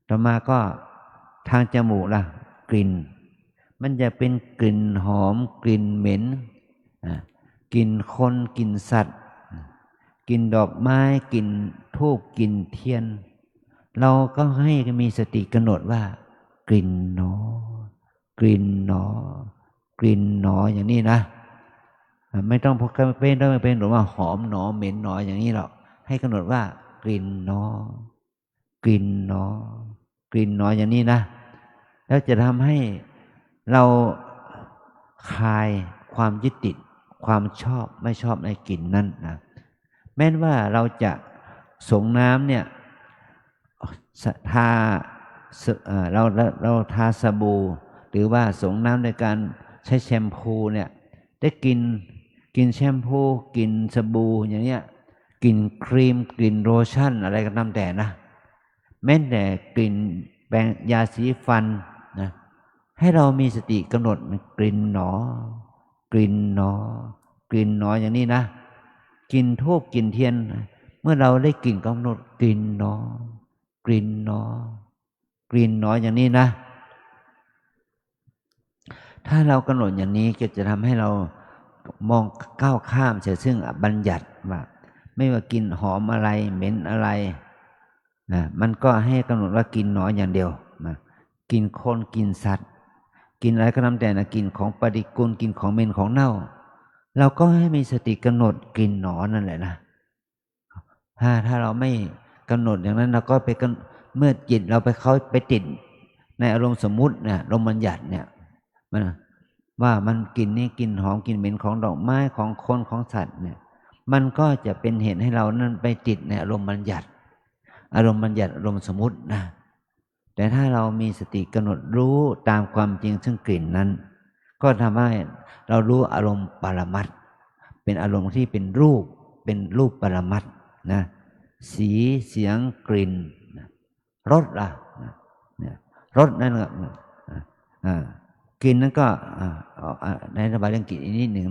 ต่อมาก็ทางจมูกล่ะกลิ่นมันจะเป็นกลิ่นหอมกลิ่นเหม็นกลิ่นคนกลิ่นสัตว์กลิ่นดอกไม้กลิ่นธูปกลิ่นเทียนเราก็ให้มีสติกำหนดว่ากลิ่นหนอกลิ่นหนอกลิ่นหนออย่างนี้นะไม่ต้องพกเป็นหรือว่าหอมหนอเหม็นหนออย่างนี้หรอกให้กำหนดว่ากลิ่นหนอกลิ่นหนอกลิ่นหนออย่างนี้นะแล้วจะทำให้เราคลายความยึดติดความชอบไม่ชอบในกลิ่นนั้นนะแม้ว่าเราจะสงน้ำเนี่ยทาเราทาสบู่หรือว่าสงน้ำในการใช้แชมพูเนี่ยได้กินแชมพูกินสบู่อย่างเนี้ยกินครีมกลิ่นโลชั่นอะไรก็ตามแต่นะแม้แต่กลิ่นแปรงยาสีฟันนะให้เรามีสติกำหนดกลิ่นหนอกลิ่นหนอกลิ่นหนออย่างนี้นะกลิ่นธูปกลิ่นเทียนเมื่อเราได้กลิ่นกำหนดกลิ่นหนอกลิ่นหนอกลิ่นหนออย่างนี้นะถ้าเรากำหนดอย่างนี้ก็จะทำให้เรามองก้าวข้ามเสียซึ่งบัญญัติว่าไม่ว่ากินหอมอะไรเหม็นอะไรนะมันก็ให้กำหนดว่ากินหนออย่างเดียวนะกินคนกินสัตว์กินอะไรก็ตามแต่นะกินของปฏิกูลกินของเหม็นของเน่าเราก็ให้มีสติกำหนดกลิ่นหนอนั่นแหละนะถ้าเราไม่กำหนดอย่างนั้นเราก็ไปเมื่อจิตเราไปติดในอารมณ์สมมุติเนี่ยอารมณ์บัญญัติเนี่ยมันว่ามันกลิ่นนี่กลิ่นหอมกลิ่นเหม็นของดอกไม้ของคนของสัตว์เนี่ยมันก็จะเป็นเหตุให้เรานั้นไปติดในอารมณ์บัญญัติอารมณ์สมมุตินะแต่ถ้าเรามีสติกำหนดรู้ตามความจริงซึ่งกลิ่นนั้นก็ทำให้เรารู้อารมณ์ปรมัตถ์เป็นอารมณ์ที่เป็นรูปปรมัตถ์นะสีเสียงกลิ่นรสล่ะรสนั่นก็กลิ่นนั้นก็ในระบายเรื่องกลิ่นอีกนิดหนึ่ง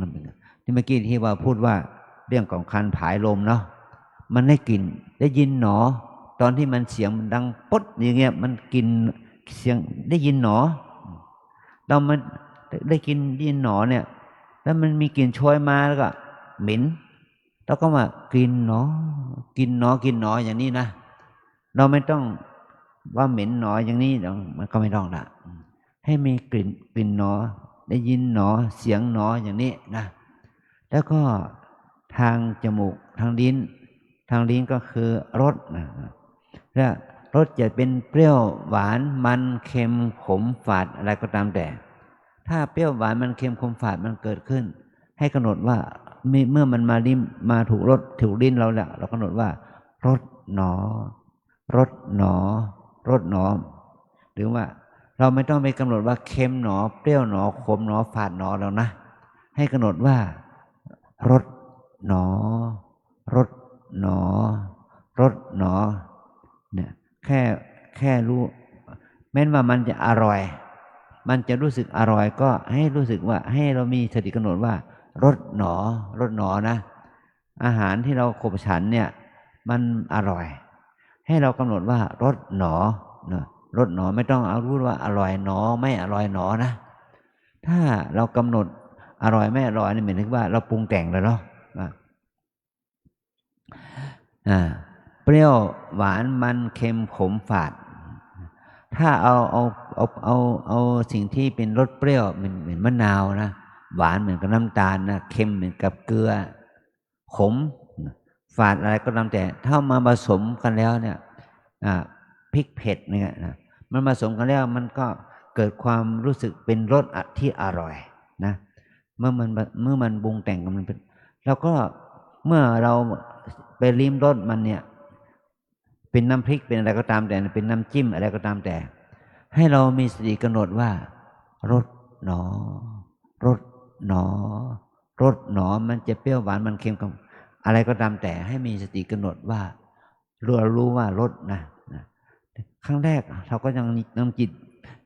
ที่เมื่อกี้ที่ว่าพูดว่าเรื่องของคันผายลมเนาะมันได้กลิ่นได้ยินหนอตอนที่มันเสียงมันดังป๊ดอย่างเงี้ยมันกินเสียงได้ยินหนอเรามันได้กินยินหนอเนี่ยแล้วมันมีกลิ่นโชยมาแล้วก็เหม็นแล้วก็มากลิ่นหนอกินหนออย่างนี้นะเราไม่ต้องว่าเหม็นหนออย่างนี้มันก็ไม่ต้องละให้มีกลิ่นหนอได้ยินหนอเสียงหนออย่างนี้นะแล้วก็ทางจมูกทางลิ้นก็คือรสนะและรสจะเป็นเปรี้ยวหวานมันเค็มขมฝาดอะไรก็ตามแต่ถ้าเปรี้ยวหวานมันเค็มขมฝาดมันเกิดขึ้นให้กำหนดว่าเมื่อมันมาถูกรสถูกลิ้นเราแล้วเรากำหนดว่ารสหนอรสหนอรสหนอหรือว่าเราไม่ต้องไปกำหนดว่าเค็มหนอเปรี้ยวหนอขมหนอฝาดหนอแล้วนะให้กำหนดว่ารสหนอรสหนอรสหนอเนี่ยแค่รู้แม้ว่ามันจะอร่อยมันจะรู้สึกอร่อยก็ให้รู้สึกว่าให้เรามีสติกำหนดว่ารสหนอนะอาหารที่เราขบฉันเนี่ยมันอร่อยให้เรากำหนดว่ารสหนอรสหนอไม่ต้องเอารู้ว่าอร่อยหนอไม่อร่อยหนอนะถ้าเรากำหนดอร่อยไม่อร่อยนี่หมายถึงว่าเราปรุงแต่งแล้วเนาะเปรี้ยวหวานมันเค็มขมฝาดถ้าเอาสิ่งที่เป็นรสเปรี้ยวเหมือนมะนาวนะหวานเหมือนกับน้ำตาลนะเค็มเหมือนกับเกลือขมฝาดอะไรก็ตามแต่ถ้ามาผสมกันแล้วเนี่ย พริกเผ็ดเนี่ยนะมันผสมกันแล้วมันก็เกิดความรู้สึกเป็นรสที่อร่อยนะเมื่อมันปรุงแต่งกันมันเป็นแล้วก็เมื่อเราไปลิ้มรสมันเนี่ยเป็นน้ำพริกเป็นอะไรก็ตามแต่เป็นน้ำจิ้มอะไรก็ตามแต่ให้เรามีสติกำหนดว่ารสหนอรสหนอรสหนอมันจะเปรี้ยวหวานมันเค็มกับอะไรก็ตามแต่ให้มีสติกำหนดว่าเรารู้ว่ารสนะครั้งแรกเราก็ยังจิต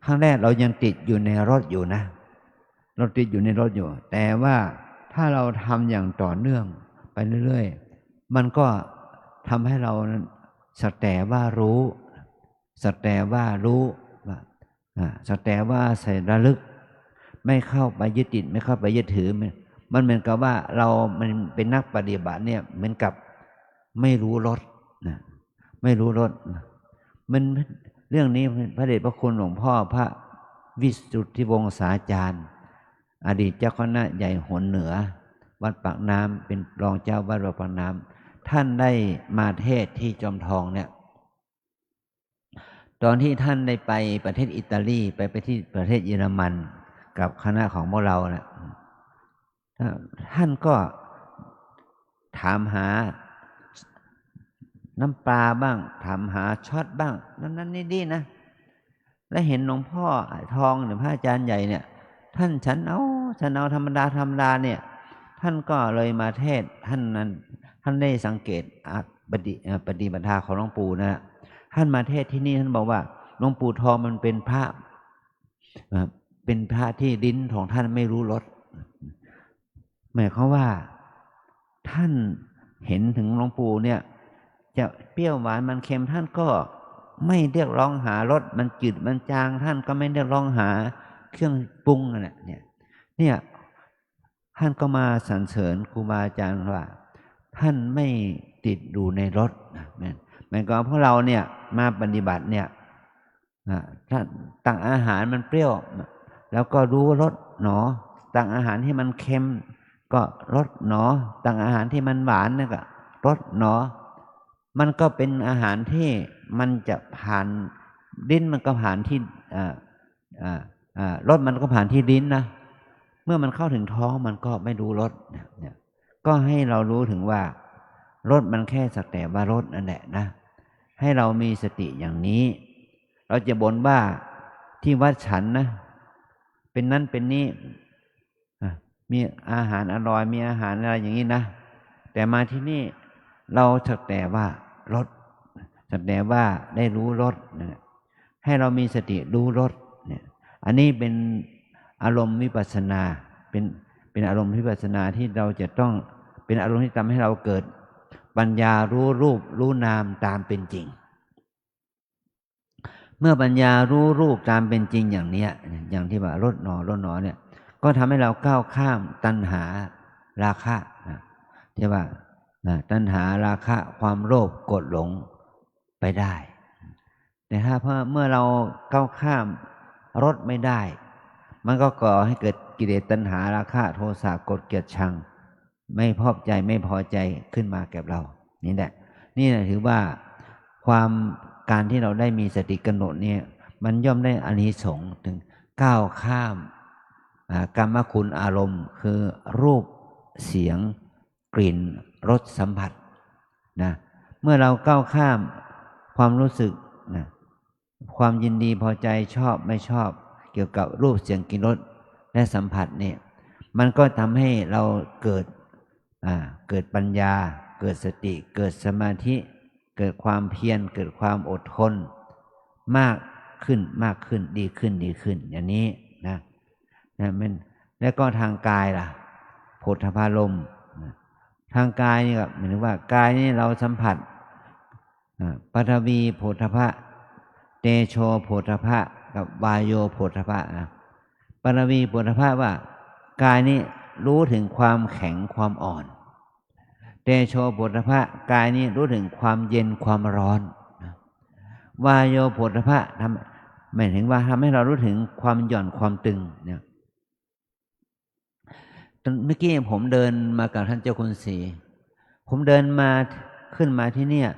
ครั้งแรกเรายังติดอยู่ในรสอยู่นะเราติดอยู่ในรสอยู่แต่ว่าถ้าเราทำอย่างต่อเนื่องไปเรื่อยๆมันก็ทำให้เราสักแต่ว่ารู้สักแต่ว่ารู้สักแต่ว่าใส่ระลึกไม่เข้าไปยึดติดไม่เข้าไปยึดถือมันเหมือนกับว่ามันเป็นนักปฏิบัติเนี่ยเหมือนกับไม่รู้รสนะไม่รู้รสมันเรื่องนี้พระเดชพระคุณหลวงพ่อพระวิสุทธิวงศาจารย์อดีตเจ้าคณะใหญ่หนเหนือวัดปากน้ำเป็นรองเจ้าวัดปากน้ำท่านได้มาเทศที่จอมทองเนี่ยตอนที่ท่านได้ไปประเทศอิตาลีไปที่ประเทศเยอรมันกับคณะของพวกเราเนี่ยท่านก็ถามหาน้ำปลาบ้างถามหาช็อตบ้างนั้นนี่นะแล้วเห็นหลวงพ่อทองหรือพระอาจารย์ใหญ่เนี่ยท่านฉันเอาธรรมดาเนี่ยท่านก็เลยมาเทศท่านได้สังเกตปฏิบัติธรรมของหลวงปู่นะท่านมาเทศที่นี่ท่านบอกว่าหลวงปู่ทองมันเป็นพระที่ลิ้นของท่านไม่รู้รสหมายความว่าท่านเห็นถึงหลวงปู่เนี่ยจะเปรี้ยวหวานมันเค็มท่านก็ไม่เรียกร้องหารสมันจืดมันจางท่านก็ไม่เรียกร้องหาเครื่องปรุงนั่นแหละเนี่ยท่านก็มาสรรเสริญครูบาอาจารย์ว่าท่านไม่ติดอยู่ในรสหมายความพวกเราเนี่ยมาปฏิบัติเนี่ยถ้าตักอาหารมันเปรี้ยวแล้วก็รู้รสหนอตักอาหารที่มันเค็มก็รสหนอตักอาหารที่มันหวานนี่ก็รสหนอมันก็เป็นอาหารที่มันจะผ่านลิ้นมันก็ผ่านที่รสมันก็ผ่านที่ลิ้นนะเมื่อมันเข้าถึงท้องมันก็ไม่รู้รสเนี่ยก็ให้เรารู้ถึงว่ารสมันแค่สักแต่ว่ารสนั่นแหละนะให้เรามีสติอย่างนี้เราจะบ่นว่าที่วัดฉันนะเป็นนั้นเป็นนี้มีอาหารอร่อยมีอาหารอะไรอย่างนี้นะแต่มาที่นี่เราสักแต่ว่ารสสักแต่ว่าได้รู้รสให้เรามีสติรู้รสเนี่ยอันนี้เป็นอารมณ์วิปัสสนาเป็นอารมณ์วิปัสสนาที่เราจะต้องเป็นอารมณ์ที่ทำให้เราเกิดปัญญารู้รูปรู้นามตามเป็นจริงเมื่อปัญญารู้รูปตามเป็นจริงอย่างนี้อย่างที่ว่ารสหนอเนี่ยก็ทำให้เราก้าวข้ามตัณหาราคะที่ว่าตัณหาราคะความโลภโกรธหลงไปได้แต่ถ้าเมื่อเราก้าวข้ามรสไม่ได้มันก็ก่อให้เกิดกิเลสตัณหาราคะโทสะโกรธเกลียดชังไม่พอใจไม่พอใจขึ้นมาแก่เรานี่แหละถือว่าการที่เราได้มีสติกำหนดเนี่ยมันย่อมได้อานิสงส์ถึงก้าวข้ามกรรมคุณอารมณ์คือรูปเสียงกลิ่นรสสัมผัสนะเมื่อเราก้าวข้ามความรู้สึกนะความยินดีพอใจชอบไม่ชอบเกี่ยวกับรูปเสียงกลิ่นรสและสัมผัสเนี่ยมันก็ทำให้เราเกิดปัญญาเกิดสติเกิดสมาธิเกิดความเพียรเกิดความอดทนมากขึ้นดีขึ้นอย่างนี้นะมันแล้วก็ทางกายล่ะโผฏฐัพพารมณ์ทางกายนี่ก็หมายถึงว่ากายนี่เราสัมผัสปฐวีโผฏฐัพพะเตโชโผฏฐัพพะกับวายโยโผฏฐัพพะปฐวีโผฏฐัพพะว่ากายนี้รู้ถึงความแข็งความอ่อนเตโชโผฏฐัพพะกายนี้รู้ถึงความเย็นความร้อนวายโยโผฏฐัพพะหมายถึงว่าทำให้เรารู้ถึงความหย่อนความตึงเนี่ยเมื่อกี้ผมเดินมากับท่านเจ้าคุณศรีผมเดินมาขึ้นมาที่เนี่ย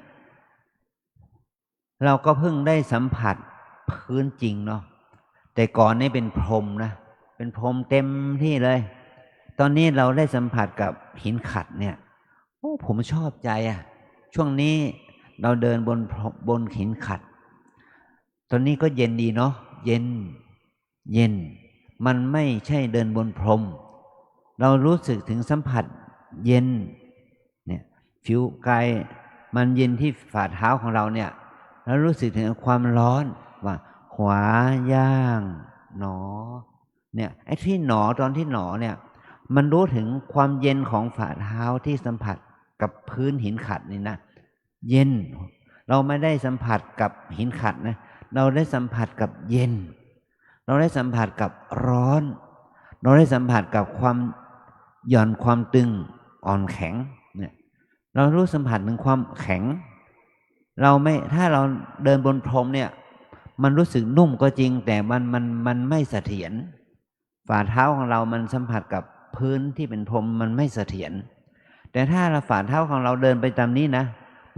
เราก็เพิ่งได้สัมผัสพื้นจริงเนาะแต่ก่อนนี่เป็นพรมนะเป็นพรมเต็มที่เลย ตอนนี้เราได้สัมผัสกับหินขัดเนี่ยโอ้ผมชอบใจอ่ะช่วงนี้เราเดินบนหินขัดตอนนี้ก็เย็นดีเนาะเย็นเย็นมันไม่ใช่เดินบนพรมเรารู้สึกถึงสัมผัสเย็นเนี่ยผิวกายมันเย็นที่ฝ่าเท้าของเราเนี่ยแล้วรู้สึกถึงความร้อนว่าขวาย่างหนอเนี่ยไอ้ที่หนอตอนที่หนอเนี่ยมันรู้ถึงความเย็นของฝ่าเท้าที่สัมผัสกับพื้นหินขัดนี่นะเย็นเราไม่ได้สัมผัสกับหินขัดนะเราได้สัมผัสกับเย็นเราได้สัมผัสกับร้อนเราได้สัมผัสกับความหย่อนความตึงอ่อนแข็งเนี่ยเรารู้สัมผัสถึงความแข็งเราไม่ถ้าเราเดินบนพรมเนี่ยมันรู้สึกนุ่มก็จริงแต่มันไม่เสถียรฝ่าเท้าของเรามันสัมผัสกับพื้นที่เป็นพรมมันไม่เสถียรแต่ถ้าเราฝ่าเท้าของเราเดินไปตามนี้นะ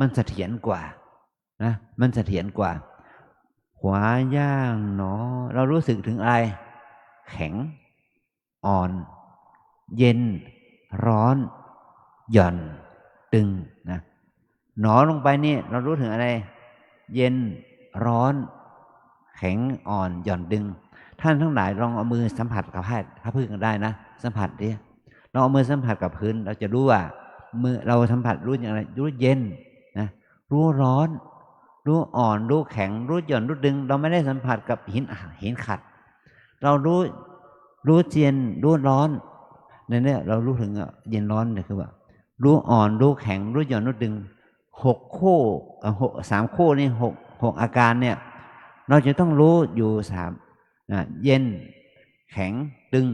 มันเสถียรกว่านะมันเสถียรกว่าขวาย่างหนอเรารู้สึกถึงอะไรแข็งอ่อนเย็นร้อนหย่อนตึงนะหนอลงไปนี่เรารู้ถึงอะไรเย็นร้อนแข็งอ่อนหย่อนดึงท่านทั้งหลายลองเอามือสัมผัสกับผ้าพื้นกันได้นะสัมผัสดิลองเอามือสัมผัสกับพื้นเราจะรู้ว่ามือเราสัมผัสรู้อย่างไรรู้เย็นนะรู้ร้อนรู้อ่อนรู้แข็งรู้หย่อนรู้ดึงเราไม่ได้สัมผัสกับหินขัดเรารู้เย็นรู้ร้อนในนี้เรารู้ถึงเย็นร้อนเนี่ยคือว่ารู้อ่อนรู้แข็งรู้หย่อนรู้ดึง6 คู่3 คู่นี่6อาการเนี่ยเราจะต้องรู้อยู่3เย็นแข็งตึง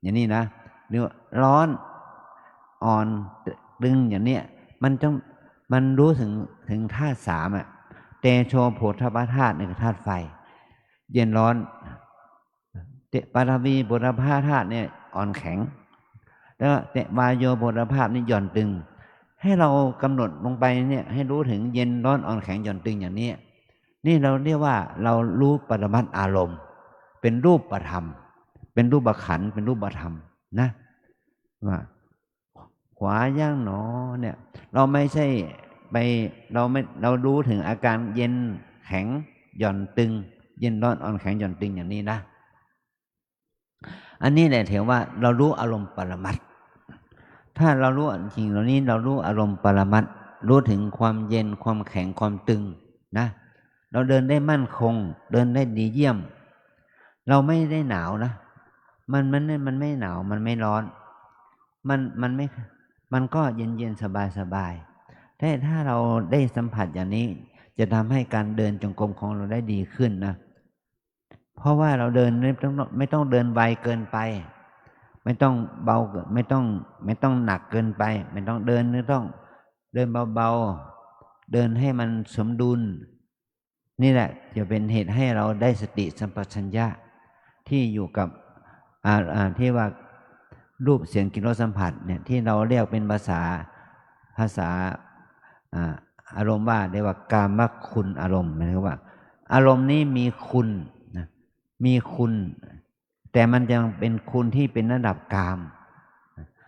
อย่างนี้นะหรือร้อนอ่อนตึงอย่างเนี้ยมันรู้ถึงธาตุ3เตโชโผฏฐัพพธาตุนี่คือธาตุไฟเย็นร้อนปฐวีโผฏฐัพพธาตุเนี่ยอ่อนแข็งแล้ววายโยโผฏฐัพพธาตุนี่หย่อนตึงให้เรากำหนดลงไปเนี่ยให้รู้ถึงเย็นร้อนอ่อนแข็งหย่อนตึงอย่างนี้นี่เราเรียกว่าเรารู้ปรมัตถ์อารมณ์เป็นรูปธรรมเป็นรูปขันธ์เป็นรูปธรรมนะว่าขวาย่างหนอเนี่ยเราไม่ใช่ไปเรารู้ถึงอาการเย็นแข็งหย่อนตึงเย็นร้อนอ่อนแข็งหย่อนตึงอย่างนี้นะอันนี้แหละถือว่าเรารู้อารมณ์ปรมัตถ์ถ้าเรารู้จริงเหล่านี้เรารู้อารมณ์ปรมัตถ์รู้ถึงความเย็นความแข็งความตึงนะเราเดินได้มั่นคงเดินได้ดีเยี่ยมเราไม่ได้หนาวนะมันไม่หนาวมันไม่ร้อนมันก็เย็นสบายแต่ถ้าเราได้สัมผัสอย่างนี้จะทำให้การเดินจงกรมของเราได้ดีขึ้นนะเพราะว่าเราเดินไม่ต้องเดินไวเกินไปไม่ต้องเบาไม่ต้องหนักเกินไปไม่ต้องเดินต้องเดินเบาๆเดินให้มันสมดุลนี่แหละจะเป็นเหตุให้เราได้สติสัมปชัญญะที่อยู่กับที่ว่ารูปเสียงกลิ่นรสสัมผัสเนี่ยที่เราเรียกเป็นภาษาอารมณ์ว่าเรียกว่ากามคุณอารมณ์หมายถึงว่าอารมณ์นี้มีคุณนะมีคุณแต่มันยังเป็นคุณที่เป็นระดับกาม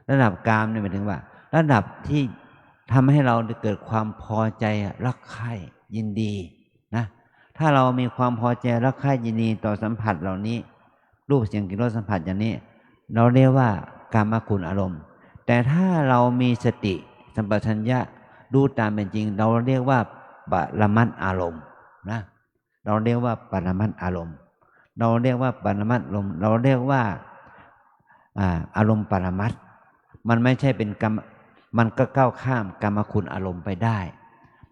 ระดับกามเนี่ยหมายถึงว่าระดับที่ทำให้เราเกิดความพอใจรักใคร่ยินดีนะถ้าเรามีความพอใจรักใคร่ยินดีต่อสัมผัสเหล่านี้รูปเสียงกลิ่นรสสัมผัสอย่างนี้เราเรียกว่ากามคุณอารมณ์แต่ถ้าเรามีสติสัมปชัญญะดูตามเป็นจริงเราเรียกว่าปรมัตถ์อารมณ์นะเราเรียกว่าปรมัตถ์อารมณ์เราเรียกว่าปรมัตถ์อารมณ์เราเรียกว่าอารมณ์ปรมัตถ์มันไม่ใช่เป็นกรรมมันก็ก้าวข้ามกรรมคุณอารมณ์ไปได้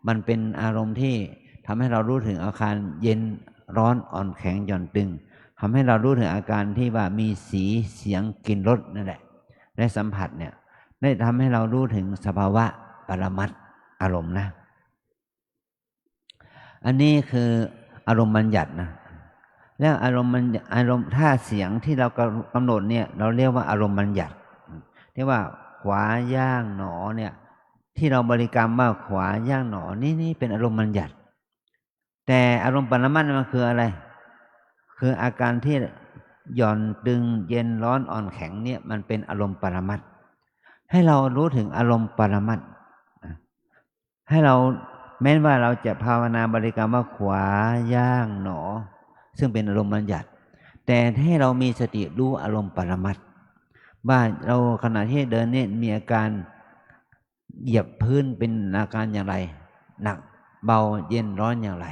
มันเป็นอารมณ์ที่ทำให้เรารู้ถึงอาการเย็นร้อนอ่อนแข็งหย่อนตึงทำให้เรารู้ถึงอาการที่ว่ามีสีเสียงกลิ่นรสนั่นแหละได้สัมผัสเนี่ยได้ทำให้เรารู้ถึงสภาวะปรมัตถ์อารมณ์นะอันนี้คืออารมณ์บัญญัตินะแล้วอารมณ์ท่าเสียงที่เรากำหนดเนี่ยเราเรียกว่าอารมณ์บัญญัติที่ว่าขวาย่างหนอเนี่ยที่เราบริกรรมว่าขวาย่างหนอนี่เป็นอารมณ์บัญญัติ แต่อารมณ์ปรมัตถ์มันคืออะไร คืออาการที่หย่อนตึงเย็นร้อนอ่อนแข็งเนี่ยมันเป็นอารมณ์ปรมัตถ์ให้เรารู้ถึงอารมณ์ปรมัตถ์ให้เราแม้ว่าเราจะภาวนาบริกรรมว่าขวาย่างหนอซึ่งเป็นอารมณ์บัญญัติแต่ให้เรามีสติรู้อารมณ์ปรมัตถ์ว่าเราขณะที่เดินเนี่ยมีอาการเหยียบพื้นเป็นอาการอย่างไรหนักเบาเย็นร้อนอย่างไร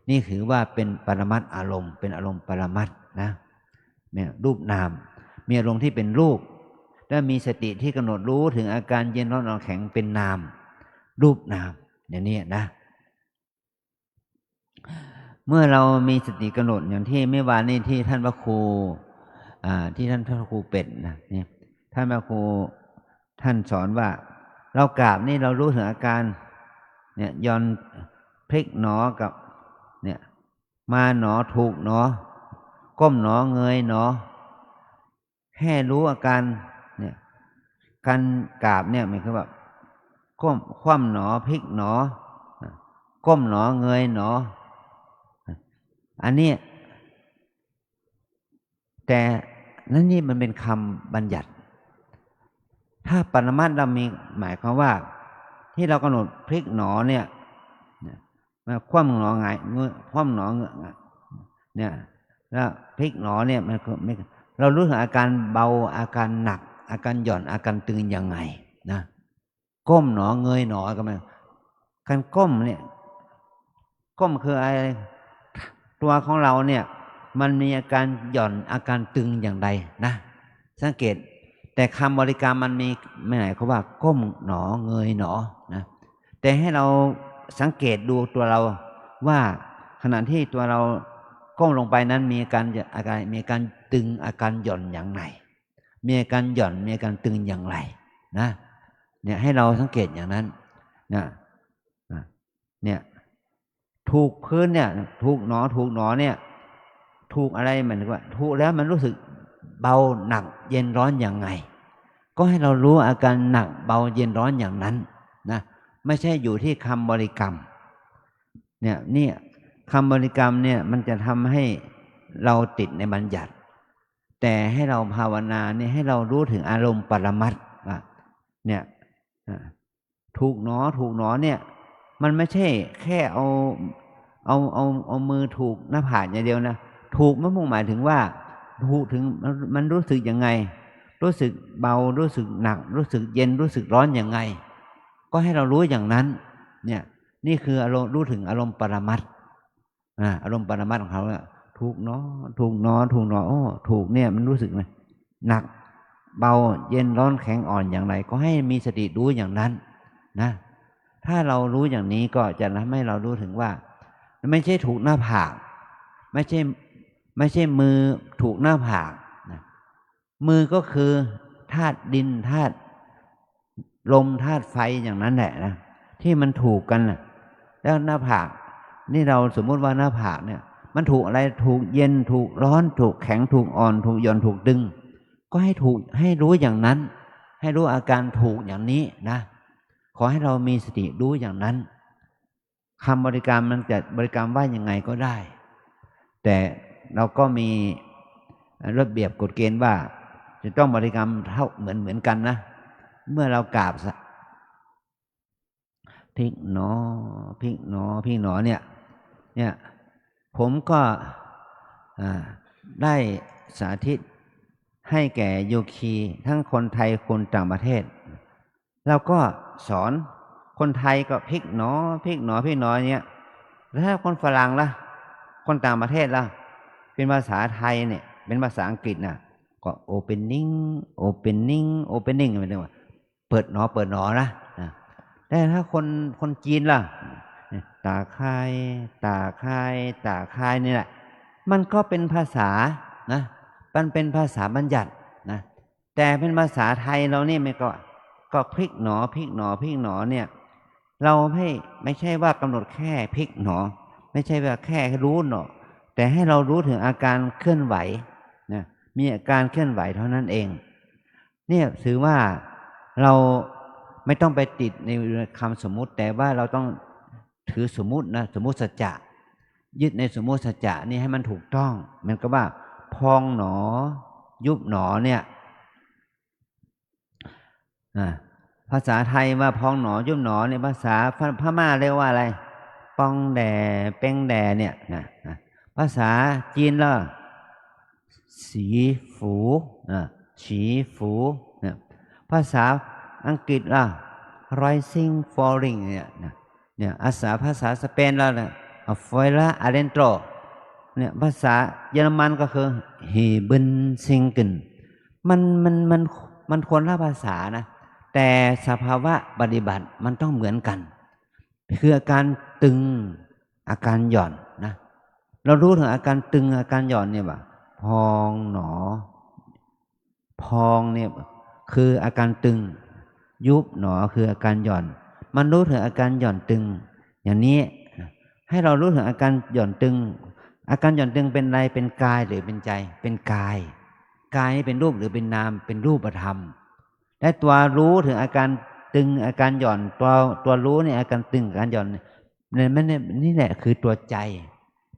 นี่ถือว่าเป็นปรมัตถ์อารมณ์เป็นอารมณ์ปรมัตถ์นะเนี่ยรูปนามมีอารมณ์ที่เป็นรูปและมีสติที่กำหนดรู้ถึงอาการเย็นร้อนอ่อนแข็งเป็นนามรูปนามอย่างนี้นะเมื่อเรามีสติกำหนดอย่างที่เมื่อวานนี้ที่ท่านพระครูที่ท่านพระครูเป็ดนะเนี่ยท่านพระครูท่านสอนว่าเรากราบนี่เรารู้ถึงอาการเนี่ยย้อนพลิกหนอกับเนี่ยมาหนอถูกหนอก้มหนอเงยหนอแค่รู้อาการเนี่ยการกราบเนี่ยมันคือแบบก้มคว่ำหนอพลิกหนอก้มหนอเงยหนออันนี้แต่นั่นนี่มันเป็นคำบัญญัติถ้าปรมัตถ์เรามีหมายความว่าที่เรากำหนดพลิกหนอเนี่ยมาคว่ำหนอหงายคว่ำหนอเนี่ยแล้วพลิกหนอเนี่ยมันไม่เรารู้ถึงอาการเบาอาการหนักอาการหย่อนอาการตึงยังไงนะก้มหนอเงยหนอก็มันการก้มเนี่ยก้มคืออะไรตัวของเราเนี่ยมันมีอาการหย่อนอาการตึงอย่างไรนะสังเกตแต่คำบริกรรมมันมีไม่ไหนเขาว่าก้มหนอเงยหนอนะแต่ให้เราสังเกตดูตัวเราว่าขณะที่ตัวเราก้มลงไปนั้นมีอาการมีอาการตึงอาการหย่อนอย่างไรมีอาการหย่อนมีอาการตึงอย่างไรนะเนี่ยให้เราสังเกตอย่างนั้นนะเนี่ยถูกพื้นเนี่ยถูกหนอเนี่ยถูกอะไรเหมือนว่าถูกแล้วมันรู้สึกเบาหนักเย็นร้อนอย่างไงก็ให้เรารู้อาการหนักเบาเย็นร้อนอย่างนั้นนะไม่ใช่อยู่ที่คำบริกรรมเนี่ยคำบริกรรมเนี่ยมันจะทำให้เราติดในบัญญัติแต่ให้เราภาวนาเนี่ยให้เรารู้ถึงอารมณ์ปรมัตถ์ว่าเนี่ยถูกหนอเนี่ยมันไม่ใช่แค่เอามือถูกหน้าผากอย่างเดียวนะถูกมันมุ่งหมายถึงว่าถูกถึงมันรู้สึกยังไงรู้สึกเบารู้สึกหนักรู้สึกเย็นรู้สึกร้อนยังไงก็ให้เรารู้อย่างนั้นเนี่ยนี่คืออารมณ์รู้ถึงอารมณ์ปรมัตถ์อารมณ์ปรมัตถ์ของเขาเนี่ยถูกหนอโอ้ถูกเนี่ยมันรู้สึกไหมหนักเบาเย็นร้อนแข็งอ่อนอย่างไรก็ให้มีสติรู้อย่างนั้นนะถ้าเรารู้อย่างนี้ก็จะทำให้เรารู้ถึงว่าไม่ใช่ถูกหน้าผากไม่ใช่มือถูกหน้าผากนะมือก็คือธาตุดินธาตุลมธาตุไฟอย่างนั้นแหละนะที่มันถูกกันนะแล้วหน้าผากนี่เราสมมุติว่าหน้าผากเนี่ยมันถูกอะไรถูกเย็นถูกร้อนถูกแข็งถูกอ่อนถูกหย่อนถูกดึงก็ให้ถูกให้รู้อย่างนั้นให้รู้อาการถูกอย่างนี้นะขอให้เรามีสติรู้อย่างนั้นคำบริกรรมมันจะบริกรรมว่ายังไงก็ได้แต่เราก็มีระเบียบกฎเกณฑ์ว่าจะต้องบริกรรมเท่าเหมือนกันนะเมื่อเรากราบพลิกหนอเนี่ยผมก็ได้สาธิตให้แก่โยคีทั้งคนไทยคนต่างประเทศเราก็สอนคนไทยก็พลิกหนอเนี่ยแล้วถ้าคนฝรั่งล่ะคนต่างประเทศล่ะเป็นภาษาไทยเนี่ยเป็นภาษาอังกฤษน่ะก็ opening หมายถึงว่าเปิดหนอนะแต่ถ้าคนจีนล่ะตาคายนี่แหละมันก็เป็นภาษานะมันเป็นภาษาบัญญัตินะแต่เป็นภาษาไทยเรานี่มันก็พลิกหนอเนี่ยเราไม่ใช่ว่ากำหนดแค่พลิกหนอไม่ใช่ว่าแค่รู้หนอแต่ให้เรารู้ถึงอาการเคลื่อนไหวนะมีอาการเคลื่อนไหวเท่านั้นเองเนี่ยถือว่าเราไม่ต้องไปติดในคำสมมุติแต่ว่าเราต้องถือสมมุตินะสมมุติสัจจะ ยึดในสมมติสัจจะนี่ให้มันถูกต้องมันก็ว่าพองหนอยุบหนอเนี่ยภาษาไทยว่าพองหนอยุบหนอเนี่ยภาษาพม่าเรียกว่าอะไรปองแดเป้งแดเนี่ยภาษาจีนล่ะสีฝูฉีฝูภาษาอังกฤษล่ะ rising falling เนี่ยภาษาสเปนล่ะเนี่ย fuera adentro เนี่ยภาษาเยอรมันก็คือ heben sinken มันคนละภาษานะแต่สภาวะปฏิบัติมันต้องเหมือนกันคืออาการตึงอาการหย่อนนะเรารู้ถึงอาการตึงอาการหย่อนเนี่ยว่าพองหนอพองเนี่ยคืออาการตึงยุบหนอคืออาการหย่อนมันรู้ถึงอาการหย่อนตึงอย่างนี้ให้เรารู้ถึงอาการหย่อนตึงอาการหย่อนตึงเป็นอะไรเป็นกายหรือเป็นใจเป็นกายนี่เป็นรูปหรือเป็นนามเป็นรูปธรรมและตัวรู้ถึงอาการตึงอาการหย่อนตัวรู้เนี่ยอาการตึงอาการหย่อนนี่แหละคือตัวใจ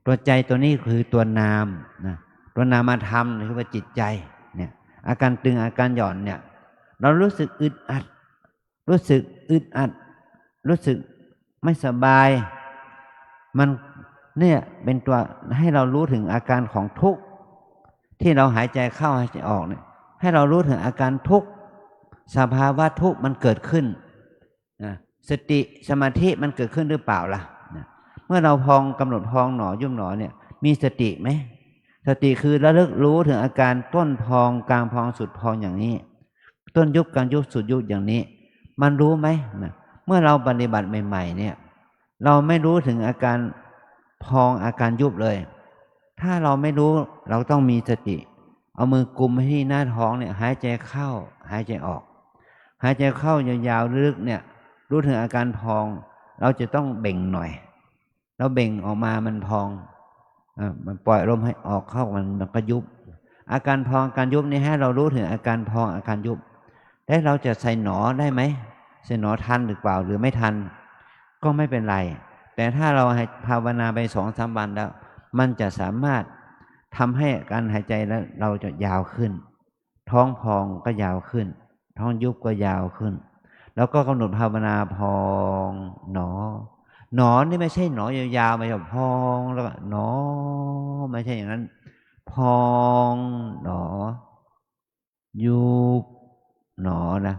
ตัวนี้คือตัวนามนะตัวนามธรรมคือว่าจิตใจเนี่ยอาการตึงอาการหย่อนเนี่ยเรารู้สึกอึดอัดรู้สึกไม่สบายมันเนี่ยเป็นตัวให้เรารู้ถึงอาการของทุกข์ที่เราหายใจเข้าหายใจออกเนี่ยให้เรารู้ถึงอาการทุกข์สภาวะทุกข์มันเกิดขึ้นสติสมาธิมันเกิดขึ้นหรือเปล่าล่ะเมื่อเราพองกำหนดพองหนอยุบหนอเนี่ยมีสติไหมสติคือระลึกรู้ถึงอาการต้นพองกลางพองสุดพองอย่างนี้ต้นยุบกลางยุบสุดยุบอย่างนี้มันรู้ไหมเมื่อเราปฏิบัติใหม่ๆเนี่ยเราไม่รู้ถึงอาการพองอาการยุบเลยถ้าเราไม่รู้เราต้องมีสติเอามือกุมที่หน้าท้องเนี่ยหายใจเข้าหายใจออกหายใจเข้ายาวๆลึกเนี่ยรู้ถึงอาการพองเราจะต้องเบ่งหน่อยเราเบ่งออกมามันพองมันปล่อยลมให้ออกเข้ามันก็ยุบอาการพองอาการยุบนี่ให้เรารู้ถึงอาการพองอาการยุบแล้วเราจะใส่หนอได้ไหมใส่หนอทันหรือเปล่าหรือไม่ทันก็ไม่เป็นไรแต่ถ้าเราภาวนาไป2-3 วันแล้วมันจะสามารถทำให้การหายใจแล้วเราจะยาวขึ้นท้องพองก็ยาวขึ้นท้องยุบก็ยาวขึ้นแล้วก็กำหนดภาวนาพองหนอนี่ไม่ใช่หนอยาวๆไม่ใช่พองแล้วก็หนอไม่ใช่อย่างนั้นพองหนอยุบหนอนะ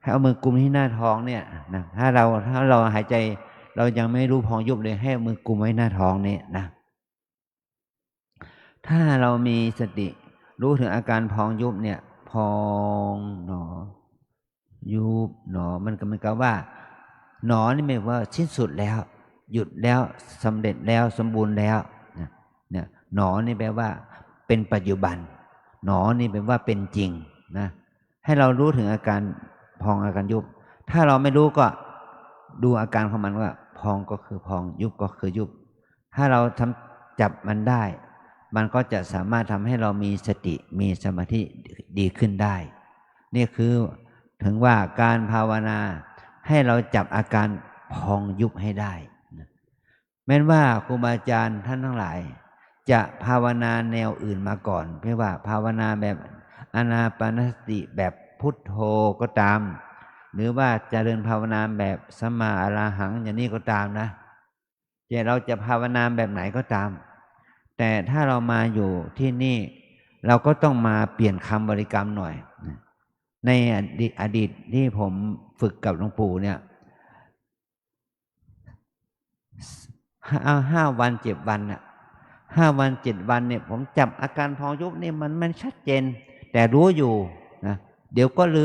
ให้เอามือกุมที่หน้าท้องเนี่ยนะถ้าเราหายใจเรายังไม่รู้พองยุบเลยให้มือกุมไว้หน้าท้องนี่นะถ้าเรามีสติรู้ถึงอาการพองยุบเนี่ยพองหนอยุบหนอมันก็เหมือนกับว่าหนอนี่หมายว่าสิ้นสุดแล้วหยุดแล้วสำเร็จแล้วสมบูรณ์แล้วเนี่ยหนอนี่แปลว่าเป็นปัจจุบันหนอนี่แปลว่าเป็นจริงนะให้เรารู้ถึงอาการพองอาการยุบถ้าเราไม่รู้ก็ดูอาการของมันว่าพองก็คือพองยุบก็คือยุบถ้าเราจับมันได้มันก็จะสามารถทำให้เรามีสติมีสมาธิดีขึ้นได้นี่คือถึงว่าการภาวนาให้เราจับอาการพองยุบให้ได้แม้ว่าครูบาอาจารย์ท่านทั้งหลายจะภาวนาแนวอื่นมาก่อนไม่ว่าภาวนาแบบอานาปานสติแบบพุทโธก็ตามหรือว่าเจริญภาวนาแบบสัมมาอรหังอย่างนี้ก็ตามนะแต่เราจะภาวนาแบบไหนก็ตามแต่ถ้าเรามาอยู่ที่นี่เราก็ต้องมาเปลี่ยนคำบริกรรมหน่อยในอดีตที่ผมฝึกกับหลวงปู่เนี่ย5 วัน7 วัน5 วัน7 วันเนี่ยผมจับอาการพองยุบนี่มันชัดเจนแต่รู้อยู่นะเดี๋ยวก็ลื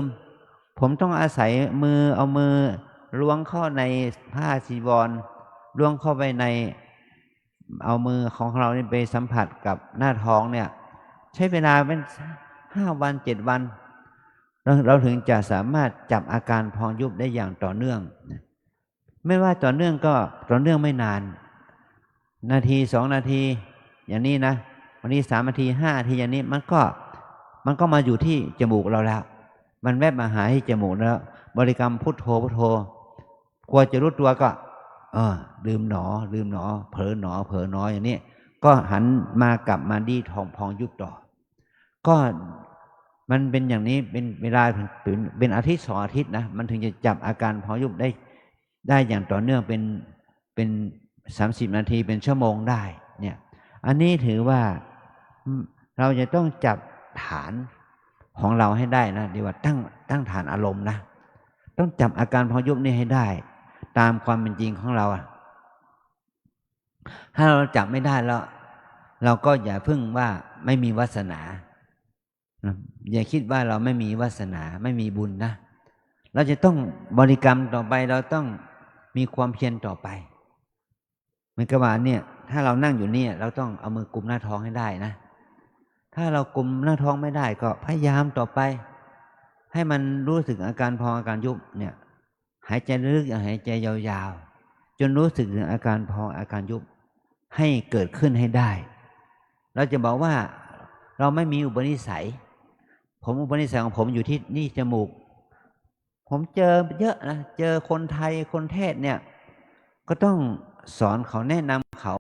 มผมต้องอาศัยเอามือล้วงเข้าในผ้าจีวรล้วงเข้าไปในเอามือของเรานี่ไปสัมผัสกับหน้าท้องเนี่ยใช้เวลาเป็น5 วัน7 วันเราถึงจะสามารถจับอาการพองยุบได้อย่างต่อเนื่องไม่ว่าต่อเนื่องก็ต่อเนื่องไม่นานนาที2 นาทีอย่างนี้นะวันนี้3 นาที5 นาทีอย่างนี้มันก็มาอยู่ที่จมูกเราแล้วมันแวบมาหาที่จมูกแล้วบริกรรมพุทโธกว่าจะรู้ตัวก็ ลืมหนอเผลอหนออย่างนี้ก็หันมากลับมาดีทองพองยุบต่อก็มันเป็นอย่างนี้เป็นเวลาเป็นอาทิตย์2 อาทิตย์นะมันถึงจะจับอาการพองยุบได้อย่างต่อเนื่องเป็น30 นาทีเป็นชั่วโมงได้เนี่ยอันนี้ถือว่าเราจะต้องจับฐานของเราให้ได้นะดีว่าตั้งฐานอารมณ์นะต้องจับอาการพองยุบนี่ให้ได้ตามความเป็นจริงของเราถ้าเราจับไม่ได้แล้วเราก็อย่าพึ่งว่าไม่มีวาสนาอย่าคิดว่าเราไม่มีวาสนาไม่มีบุญนะเราจะต้องบริกรรมต่อไปเราต้องมีความเพียรต่อไปเหมือนกับว่าเนี่ยถ้าเรานั่งอยู่เนี่ยเราต้องเอามือกุมหน้าท้องให้ได้นะถ้าเรากุมหน้าท้องไม่ได้ก็พยายามต่อไปให้มันรู้สึกอาการพองอาการยุบเนี่ยหายใจลึกหายใจยาวๆจนรู้สึกถึงอาการพองอาการยุบให้เกิดขึ้นให้ได้เราจะบอกว่าเราไม่มีอุปนิสัยอุปนิสัยของผมอยู่ที่นี่จมูกผมเจอเยอะนะเจอคนไทยคนเทศเนี่ยก็ต้องสอนเขาแนะนำเขา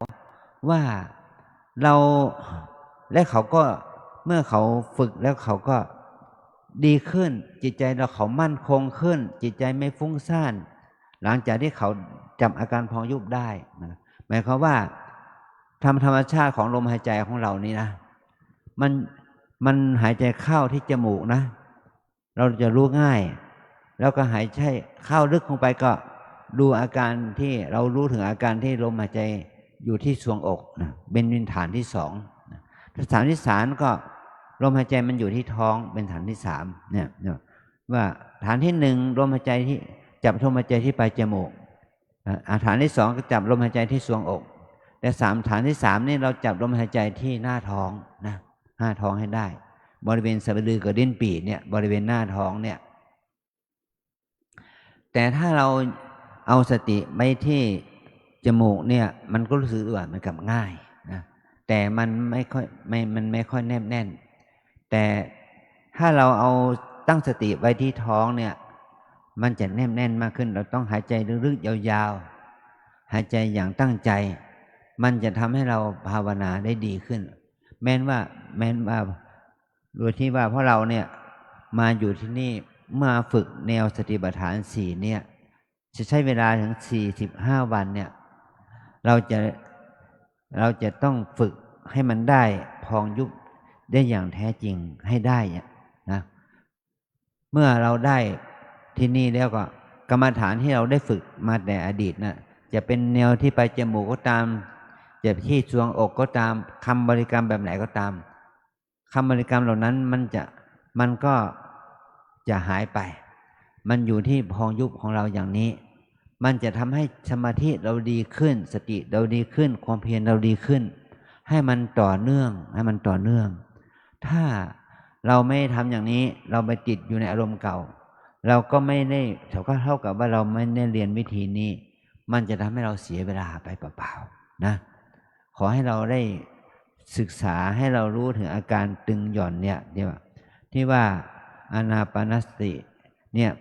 ว่าเราและเขาก็เมื่อเขาฝึกแล้วเขาก็ดีขึ้นจิตใจเขามั่นคงขึ้นจิตใจไม่ฟุ้งซ่านหลังจากที่เขาจำอาการพองยุบได้นะหมายความว่าธรรมชาติของลมหายใจของเรานี่นะมันหายใจเข้าที่จมูกนะเราจะรู้ง่ายแล้วก็หายใจเข้าลึกลงไปก็ดูอาการที่เรารู้ถึงอาการที่ลมหายใจอยู่ที่ทรวงอกนะเป็นฐานที่2นะฐานที่3ก็ลมหายใจมันอยู่ที่ท้องเป็นฐานที่3เนี่ยว่าฐานที่1ลมหายใจที่จับลมหายใจที่ปลายจมูกฐานที่2ก็จับลมหายใจที่ทรวงอกแต่ฐานที่3นี่เราจับลมหายใจที่หน้าท้องนะหน้าท้องให้ได้บริเวณสะดือกับดิ้นปี่เนี่ยบริเวณหน้าท้องเนี่ยแต่ถ้าเราเอาสติไปที่จมูกเนี่ยมันก็รู้สึกว่ามันกับง่ายนะแต่มันไม่ค่อยแนบแน่นแต่ถ้าเราเอาตั้งสติไว้ที่ท้องเนี่ยมันจะแนบแน่นมากขึ้นเราต้องหายใจลึกๆยาวๆหายใจอย่างตั้งใจมันจะทำให้เราภาวนาได้ดีขึ้นแม้ว่าโดยที่ว่าเพราะเราเนี่ยมาอยู่ที่นี่มาฝึกแนวสติปัฏฐาน4เนี่ยจะใช้เวลาถึง45 วันเนี่ยเราจะต้องฝึกให้มันได้พองยุบได้อย่างแท้จริงให้ได้นะเมื่อเราได้ที่นี่แล้วก็กรรมฐานที่เราได้ฝึกมาแต่อดีตนะจะเป็นแนวที่ไปจมูกก็ตามจะที่ทรวงอกก็ตามคำบริกรรมแบบไหนก็ตามคำบริกรรมเหล่านั้นมันก็จะหายไปมันอยู่ที่พองยุบของเราอย่างนี้มันจะทำให้สมาธิเราดีขึ้นสติเราดีขึ้นความเพียรเราดีขึ้นให้มันต่อเนื่องถ้าเราไม่ทำอย่างนี้เราไปติดอยู่ในอารมณ์เก่าเราก็ไม่ได้เท่ากับว่าเราไม่ได้เรียนวิธีนี้มันจะทำให้เราเสียเวลาไปเปล่าๆนะขอให้เราได้ศึกษาให้เรารู้ถึงอาการตึงหย่อนเนี่ยที่ว่าอานาปานสติเนี่ย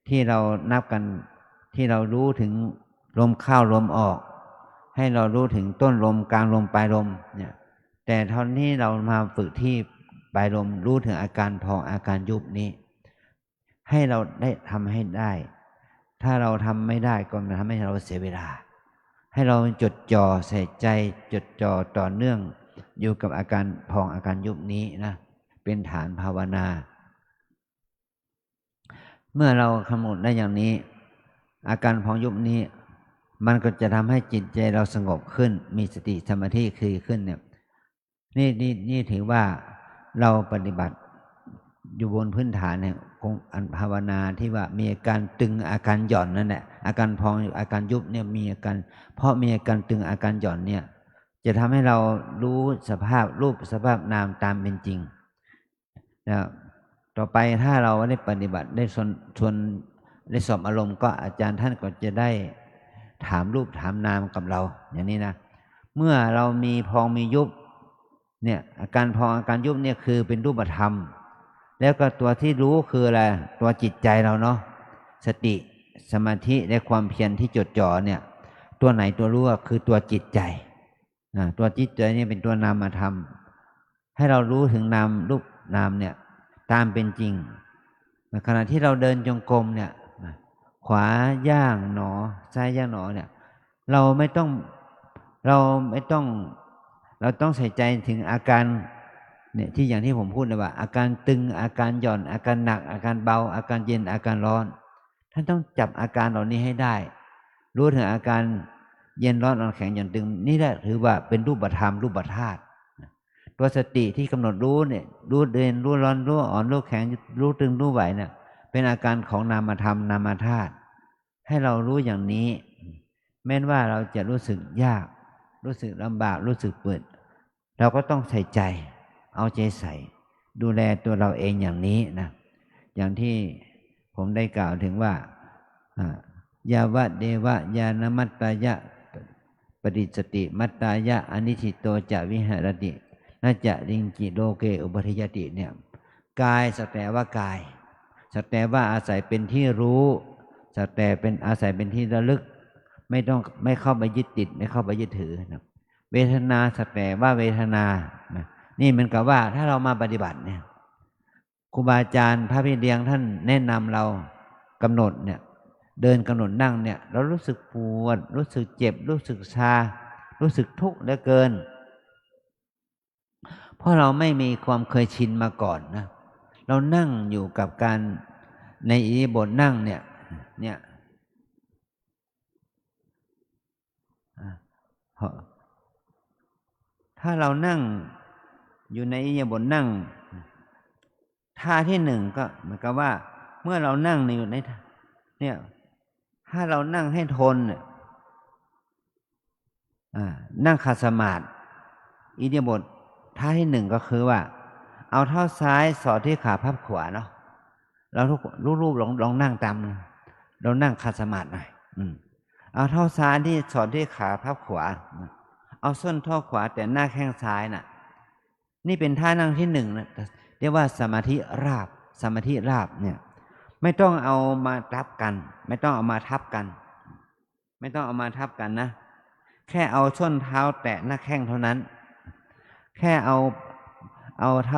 ที่เรานับกันที่เรารู้ถึงลมเข้าลมออกให้เรารู้ถึงต้นลมกลางลมปลายลมเนี่ยแต่ตอนนี้เรามาฝึกที่ปลายลมรู้ถึงอาการพองอาการยุบนี้ให้เราได้ทำให้ได้ถ้าเราทำไม่ได้ก็ทำให้เราเสียเวลาให้เราจดจ่อใส่ใจจดจ่อต่อเนื่องอยู่กับอาการพองอาการยุบนี้นะเป็นฐานภาวนาเมื่อเรากำหนดได้อย่างนี้อาการพองยุบนี้มันก็จะทำให้จิตใจเราสงบขึ้นมีสติสมาธิคือขึ้นเนี่ยนี่ถือว่าเราปฏิบัติอยู่บนพื้นฐานเนี่ยของภาวนาที่ว่ามีอาการตึงอาการหย่อนนั่นแหละอาการพองอาการยุบเนี่ยมีอาการเพราะมีอาการตึงอาการหย่อนเนี่ยจะทำให้เรารู้สภาพรูปสภาพนามตามเป็นจริงนะต่อไปถ้าเราได้ปฏิบัติได้ชวนได้สอบอารมณ์ก็อาจารย์ท่านก็จะได้ถามรูปถามนามกับเราอย่างนี้นะเมื่อเรามีพองมียุบเนี่ยอาการพองอาการยุบเนี่ยคือเป็นรูปธรรมแล้วก็ตัวที่รู้คืออะไรตัวจิตใจเราเนาะสติสมาธิและความเพียรที่จดจ่อเนี่ย ตัวไหนตัวรู้ก็คือตัวจิตใจตัวจิตใจนี่เป็นตัวนามธรรมให้เรารู้ถึงนามรูปนามเนี่ยตามเป็นจริงในขณะที่เราเดินจงกรมเนี่ยขวาย่างหนอซ้ายย่างหนอเนี่ยเราต้องใส่ใจถึงอาการเนี่ยที่อย่างที่ผมพูดนะว่าอาการตึงอาการหย่อนอาการหนักอาการเบาอาการเย็นอาการร้อนท่านต้องจับอาการเหล่านี้ให้ได้รู้ถึงอาการเย็นร้อนอ่อนแข็งหย่อนตึงนี่แหละถือว่าเป็นรูปธรรมรูปธาตุตัวสติที่กำหนดรู้เนี่ยรู้เด่นรู้ร้อนรู้อ่อนรู้แข็งรู้ตึงรู้ไหวเนี่ยเป็นอาการของนามธรรมนามธาตุให้เรารู้อย่างนี้แม้ว่าเราจะรู้สึกยากรู้สึกลำบากรู้สึกเปิดเราก็ต้องใส่ใจเอาใจใส่ดูแลตัวเราเองอย่างนี้นะอย่างที่ผมได้กล่าวถึงว่ายาวะเดวะยานมัตตายะปฏิสติมัตตายะอนิชิโตจะวิหารตินาจะริงจิโลเกอุปทิยติเนี่ยกายสักแต่ว่ากายสักแต่ว่าอาศัยเป็นที่รู้สักแต่เป็นอาศัยเป็นที่ระลึกไม่เข้าไปยึดติดไม่เข้าไปยึดถือนะเวทนาสักแต่ว่าเวทนานะนี่เหมือนกับว่าถ้าเรามาปฏิบัติเนี่ยครูบาอาจารย์พระพี่เลี้ยงท่านแนะนำเรากำหนดเนี่ยเดินกำหนดนั่งเนี่ยเรารู้สึกปวดรู้สึกเจ็บรู้สึกชารู้สึกทุกข์เหลือเกินเพราะเราไม่มีความเคยชินมาก่อนนะเรานั่งอยู่กับการในอิริยาบถนั่งเนี่ยถ้าเรานั่งอยู่ในอิริยาบถนั่งท่าที่หนึ่งก็เหมือนกับว่าเมื่อเรานั่งอยู่ในเนี่ยถ้าเรานั่งให้ทนนั่งขัดสมาธิอิริยาบถท่าที่หนึ่งก็คือว่าเอาเท้าซ้ายสอดที่ขาพับขวาเนาะเรารูปลองนั่งตามเรานั่งขัดสมาธิหน่อยเอาเท้าซ้ายที่สอดที่ขาพับขวาเอาส้นเท้าขวาแต่หน้าแข้งซ้ายน่ะนี่เป็นท่านั่งที่หนึ่งนะเรียกว่าสมาธิราบสมาธิราบเนี่ยไม่ต้องเอามาทับกันไม่ต้องเอามาทับกันไม่ต้องเอามาทับกันนะแค่เอาส้นเท้าแตะหน้าแข้งเท่านั้นแค่เอาเ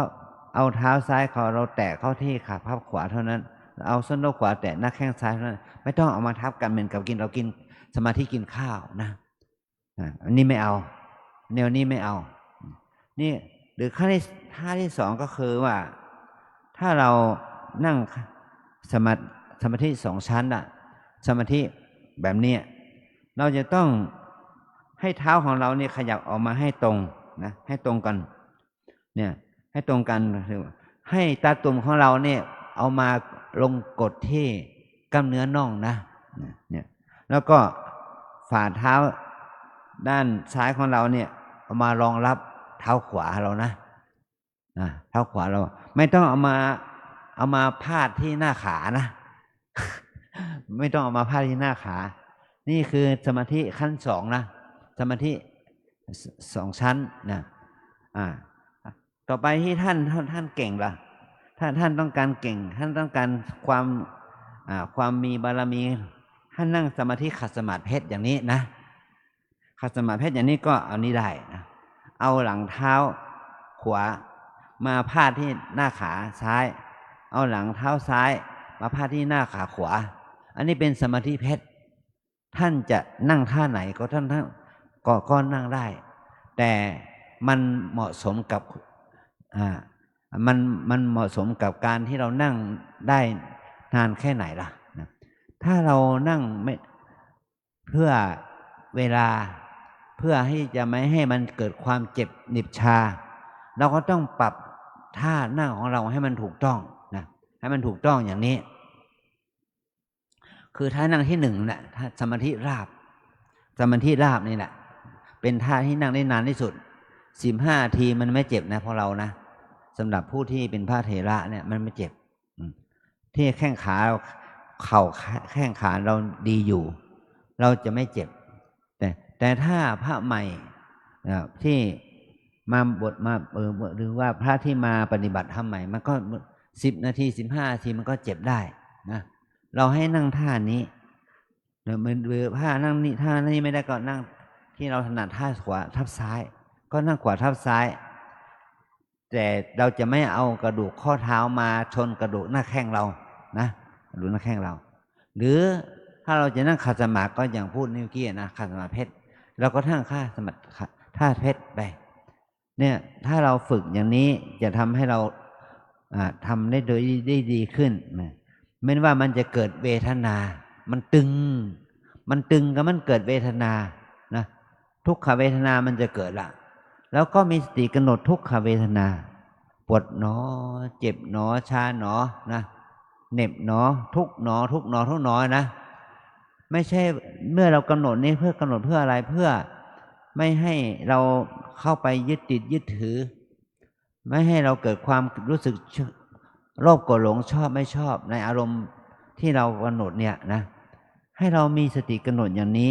ท้าซ้ายของเราแตะเข้าที่ขาพับขวาเท่านั้นเอาส้นเท้าขวาแตะหน้าแข้งซ้ายเท่านั้นไม่ต้องเอามาทับกันเหมือนกับเรากินสมาธิกินข้าวนะอันนี้ไม่เอาแนวนี้ไม่เอานี่หรือท่าที่สองก็คือว่าถ้าเรานั่งสมาธิสองชั้นสมาธิแบบนี้เราจะต้องให้เท้าของเราเนี่ยขยับออกมาให้ตรงนะให้ตรงกันเนี่ยให้ตรงกันให้ตาตุ่มของเราเนี่ยเอามาลงกดที่กล้ามเนื้อน่องนะเนี่ยแล้วก็ฝ่าเท้าด้านซ้ายของเราเนี่ยเอามารองรับเท้าขวาเรานะเท้าขวาเราไม่ต้องเอามาพาดที่หน้าขานะ ไม่ต้องเอามาพาดที่หน้าขานี่คือสมาธิขั้นสองนะสมาธิสองชั้นนะต่อไปที่ท่านเก่งล่ะถ้าท่านต้องการเก่งท่านต้องการความมีบารมีท่านนั่งสมาธิขัดสมาธิเพชรอย่างนี้นะขัดสมาธิเพชรอย่างนี้ก็เอานี้ได้นะเอาหลังเท้าขวามาพาดที่หน้าขาซ้ายเอาหลังเท้าซ้ายมาพาดที่หน้าขาขวาอันนี้เป็นสมาธิเพชรท่านจะนั่งท่าไหนก็ท่านก็นั่งได้แต่มันเหมาะสมกับมันเหมาะสมกับการที่เรานั่งได้นานแค่ไหนล่ะนะถ้าเรานั่งไม่เพื่อเวลาเพื่อให้จะไม่ให้มันเกิดความเจ็บหนิบชาเราก็ต้องปรับท่านั่งของเราให้มันถูกต้องนะให้มันถูกต้องอย่างนี้คือท่านั่งที่หนึ่งนะท่าสมาธิราบสมาธิราบนี่แหละเป็นท่าที่นั่งได้นานที่สุด15 นาทีมันไม่เจ็บนะพอเรานะสำหรับผู้ที่เป็นพระเถระเนี่ยมันไม่เจ็บที่แข้งขาเข่าแข้งขาเราดีอยู่เราจะไม่เจ็บแต่ถ้าพระใหม่ที่มาบทมาหรือว่าพระที่มาปฏิบัติธรรมใหม่มันก็10 นาที15 นาทีมันก็เจ็บได้นะเราให้นั่งท่านี้ หรือถ้านั่งนี่ท่านี่ไม่ได้ก็นั่งที่เราถนัดท่าขวาทับซ้าย ก็นั่งขวาทับซ้าย แต่เราจะไม่เอากระดูกข้อเท้ามาชนกระดูกหน้าแข้งเรานะกระดูกหน้าแข้งเรา หรือถ้าเราจะนั่งขัดสมาธิก็อย่างพูดนิวกี้นะขัดสมาธิเพชรเราก็นั่งท่าสมาธิท่าเพชรไปเนี่ยถ้าเราฝึกอย่างนี้จะทำให้เราทำได้โดยได้ดีขึ้นไม่ว่ามันจะเกิดเวทนามันตึงก็มันเกิดเวทนานะทุกขเวทนามันจะเกิดละแล้วก็มีสติกำหนดทุกขเวทนาปวดหนอเจ็บหนอชาหนอนะเหน็บหนอทุกหนอทุกหนอทุกหนอนะไม่ใช่เมื่อเรากำหนดนี้เพื่อกำหนดเพื่ออะไรเพื่อไม่ให้เราเข้าไปยึดติดยึดถือไม่ให้เราเกิดความรู้สึกโลภโกรธหลงชอบไม่ชอบในอารมณ์ที่เรากำหนดเนี่ยนะให้เรามีสติกำหนดอย่างนี้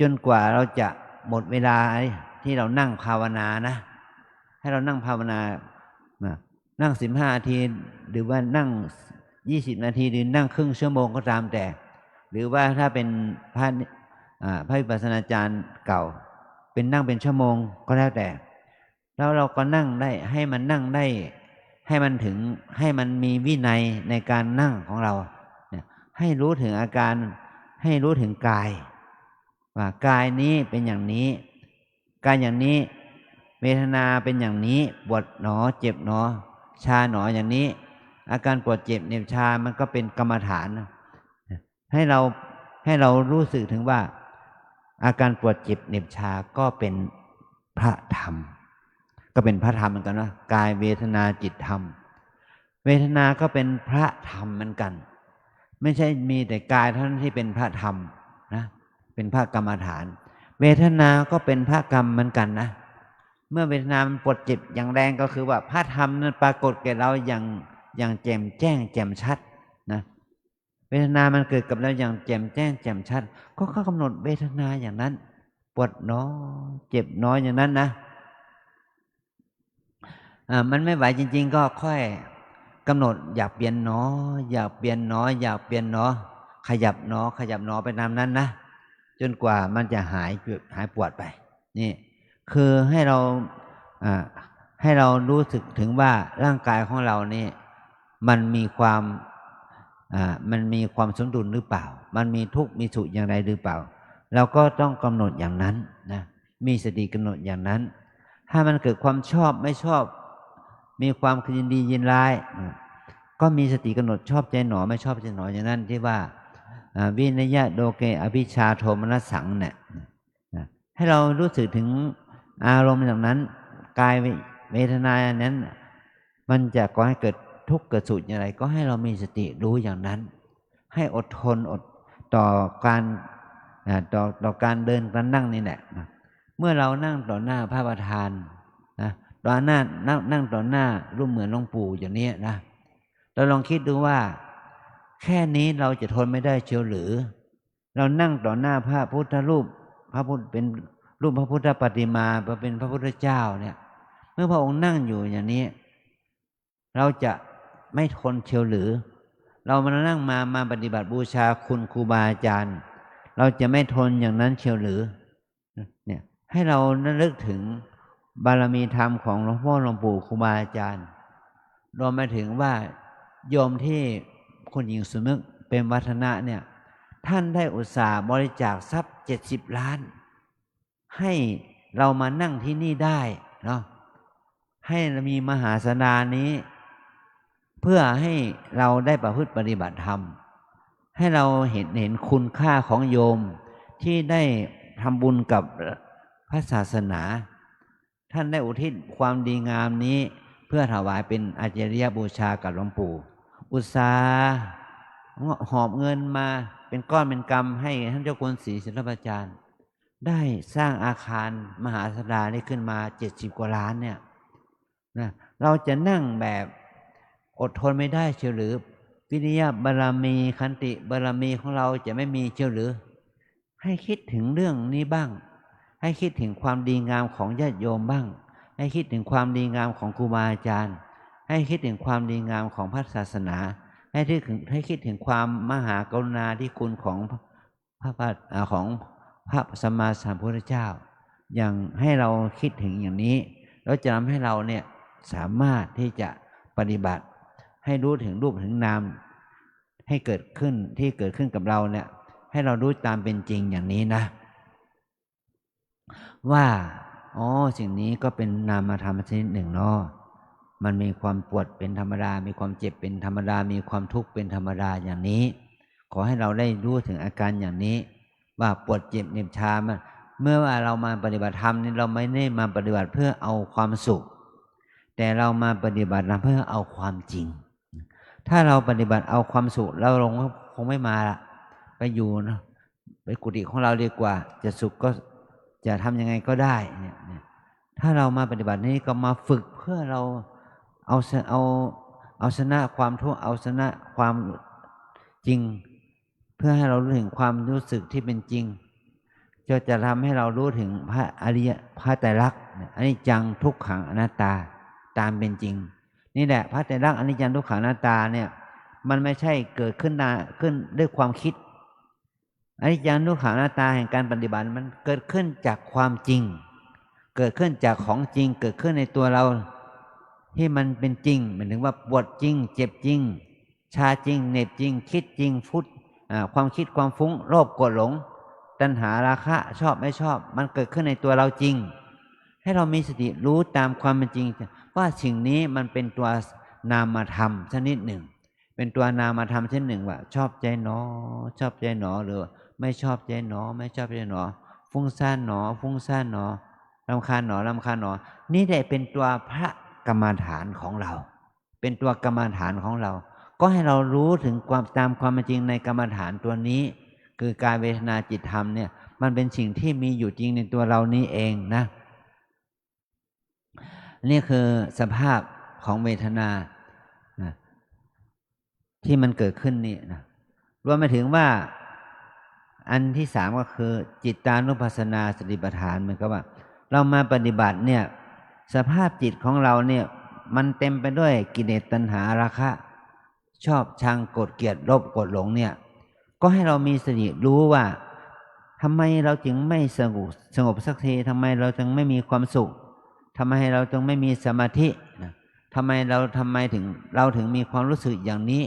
จนกว่าเราจะหมดเวลาที่เรานั่งภาวนานะให้เรานั่งภาวนานั่ง15 นาทีหรือว่านั่ง20 นาทีหรือนั่งครึ่งชั่วโมงก็ตามแต่หรือว่าถ้าเป็นพระวิปัสสนาจารย์เก่าเป็นนั่งเป็นชั่วโมงก็แล้วแต่แล้วเราก็นั่งได้ให้มันนั่งได้ให้มันถึงให้มันมีวินัยในการนั่งของเราให้รู้ถึงอาการให้รู้ถึงกายว่ากายนี้เป็นอย่างนี้กายอย่างนี้เวทนาเป็นอย่างนี้ปวดหนอเจ็บหนอชาหนออย่างนี้อาการปวดเจ็บเหน็บชามันก็เป็นกรรมฐานให้เรารู้สึกถึงว่าอาการปวดเจ็บเหน็บชาก็เป็นพระธรรมก็เป็นพระธรรมเหมือนกันนะกายเวทนาจิตธรรมเวทนาก็เป็นพระธรรมเหมือนกันไม่ใช่มีแต่กายเท่านั้นที่เป็นพระธรรมนะเป็นพระกรรมฐานเวทนาก็เป็นพระกรรมเหมือนกันนะเมื่อเวทนามันปวดเจ็บอย่างแรงก็คือว่าพระธรรมนั้นปรากฏแก่เราอย่างแจ่มแจ้งแจ่มชัดนะเวทนามันเกิดกับเราอย่างแจ่มแจ้งแจ่มชัดก็กำหนดเวทนาอย่างนั้นปวดหนอเจ็บหนออย่างนั้นนะมันไม่ไหวจริงๆก็ค่อยกำหนดอยากเปลี่ยนหนออยากเปลี่ยนหนออยากเปลี่ยนหนอขยับหนอขยับหนอไปตามนั้นนะจนกว่ามันจะหายปวดไปนี่คือให้เรารู้สึกถึงว่าร่างกายของเรานี่มันมีความสมดุลหรือเปล่ามันมีทุกข์มีสุขอย่างไรหรือเปล่าเราก็ต้องกำหนดอย่างนั้นนะมีสติกำหนดอย่างนั้นถ้ามันเกิดความชอบไม่ชอบมีความยินดียินร้ายก็มีสติกำหนดชอบใจหนอไม่ชอบใจหนออย่างนั้นที่ว่าวินยะโดเกอภิชาโทมนัสสังเนี่ยให้เรารู้สึกถึงอารมณ์อย่างนั้นกายเวทนานั้นมันจะก่อให้เกิดทุกข์เกิดสุขอย่างไรก็ให้เรามีสติรู้อย่างนั้นให้อดทนต่อการต่อการเดินการนั่งนี่แหละเมื่อเรานั่งต่อหน้าพระประธานนะต่อหน้านั่งต่อหน้ารูปเหมือนหลวงปู่อย่างนี้นะเราลองคิดดูว่าแค่นี้เราจะทนไม่ได้เชียวหรือเรานั่งต่อหน้าพระพุทธรูปเป็นรูปพระพุทธปฏิมาเป็นพระพุทธเจ้าเนี่ยเมื่อพระองค์นั่งอยู่อย่างนี้เราจะไม่ทนเชียวหรือเรามานั่งมาปฏิบัติบูชาคุณครูบาอาจารย์เราจะไม่ทนอย่างนั้นเชียวหรือเนี่ยให้เราระลึกถึงบารมีธรรมของหลวงพ่อหลวงปู่ครูบาอาจารย์รวมไปถึงว่าโยมที่คุณหญิงสุนึกเป็นวัฒนะเนี่ยท่านได้อุตส่าห์บริจาคทรัพย์70 ล้านให้เรามานั่งที่นี่ได้เนาะให้มีมหาสนานี้เพื่อให้เราได้ประพฤติปฏิบัติธรรมให้เราเห็นคุณค่าของโยมที่ได้ทำบุญกับพระศาสนาท่านได้อุทิศความดีงามนี้เพื่อถวายเป็นอาจาริยบูชากับหลวงปู่อุตสาห์หอบเงินมาเป็นก้อนเป็นกำให้ท่านเจ้าคุณศรีศิลปาจารย์ได้สร้างอาคารมหาสนานี้ขึ้นมา70 กว่าล้านเนี่ยนะเราจะนั่งแบบอดทนไม่ได้เชียวหรือวิริยะบารมีขันติบารมีของเราจะไม่มีเชียวหรือให้คิดถึงเรื่องนี้บ้างให้คิดถึงความดีงามของญาติโยมบ้างให้คิดถึงความดีงามของครูบาอาจารย์ให้คิดถึงความดีงามของพระศาสนาให้คิดถึงความมหากรุณาธิคุณของ ของพระสัมมาสัมพุทธเจ้าอย่างให้เราคิดถึงอย่างนี้แล้วจะทำให้เราเนี่ยสามารถที่จะปฏิบัติให้รู้ถึงรูปถึงนามให้เกิดขึ้นที่เกิดขึ้นกับเราเนี่ยให้เรารู้ตามเป็นจริงอย่างนี้นะว่าอ๋อสิ่งนี้ก็เป็นนามธรรมชนิดหนึ่งเนาะมันมีความปวดเป็นธรรมดามีความเจ็บเป็นธรรมดามีความทุกข์เป็นธรรมดาอย่างนี้ขอให้เราได้รู้ถึงอาการอย่างนี้ว่าปวดเจ็บเหน็บชามันเมื่อว่าเรามาปฏิบัติธรรมนี่เราไม่ได้มาปฏิบัติเพื่อเอาความสุขแต่เรามาปฏิบัติเพื่อเอาความจริงถ้าเราปฏิบัติเอาความสุขเราลงคงไม่มาละไปอยู่นะไปกุฏิของเราดีกว่าจะสุขก็จะทำยังไงก็ได้เนี่ยถ้าเรามาปฏิบัตินี้ก็มาฝึกเพื่อเราเอาชนะความทุกข์เอาชนะความจริงเพื่อให้เรารู้ถึงความรู้สึกที่เป็นจริงจะทำให้เรารู้ถึงพระอริยพระไตรลักษณ์อนิจจังทุกขังอนัตตาตามเป็นจริงนี่แหละพระไตรลักษณ์อนิจจังทุกขังอนัตตาเนี่ยมันไม่ใช่เกิดขึ้นด้วยความคิดอนิจจังทุกขังอนัตตาแห่งการปฏิบัติมันเกิดขึ้นจากความจริงเกิดขึ้นจากของจริงเกิดขึ้นในตัวเราที่มันเป็นจริงหมายถึงว่าปวดจริงเจ็บจริงชาจริงเหน็บจริงคิดจริงความคิดความฟุ้งโลภโกรธหลงตัณหาราคะชอบไม่ชอบมันเกิดขึ้นในตัวเราจริงให้เรามีสติรู้ตามความเป็นจริงว่าสิ่งนี้มันเป็นตัวนามธรรมชนิดหนึ่งเป็นตัวนามธรรมชนิดหนึ่งว่าชอบใจหนอชอบใจหนอหรือไม่ชอบใจหนอไม่ชอบใจหนอฟุ้งซ่านหนอฟุ้งซ่านหนอรำคาญหนอรำคาญหนอนี่แหละเป็นตัวพระกรรมฐานของเราเป็นตัวกรรมฐานของเราก็ให้เรารู้ถึงความตามความเป็นจริงในกรรมฐานตัวนี้คือกายเวทนาจิตธรรมเนี่ยมันเป็นสิ่งที่มีอยู่จริงในตัวเรานี้เองนะนี่คือสภาพของเวทนาที่มันเกิดขึ้นนี่นะรวมไปถึงว่าอันที่สามก็คือจิตตานุปัสสนาสติปัฏฐานเหมือนกับว่าเรามาปฏิบัติเนี่ยสภาพจิตของเราเนี่ยมันเต็มไปด้วยกิเลสตัณหาราคะชอบชังโกรธเกลียดโลภโกรธหลงเนี่ยก็ให้เรามีสติรู้ว่าทำไมเราจึงไม่สงบสักทีทำไมเราจึงไม่มีความสุขทำไมเราจึงไม่มีสมาธิทำไมเราถึงมีความรู้สึกอย่างนี้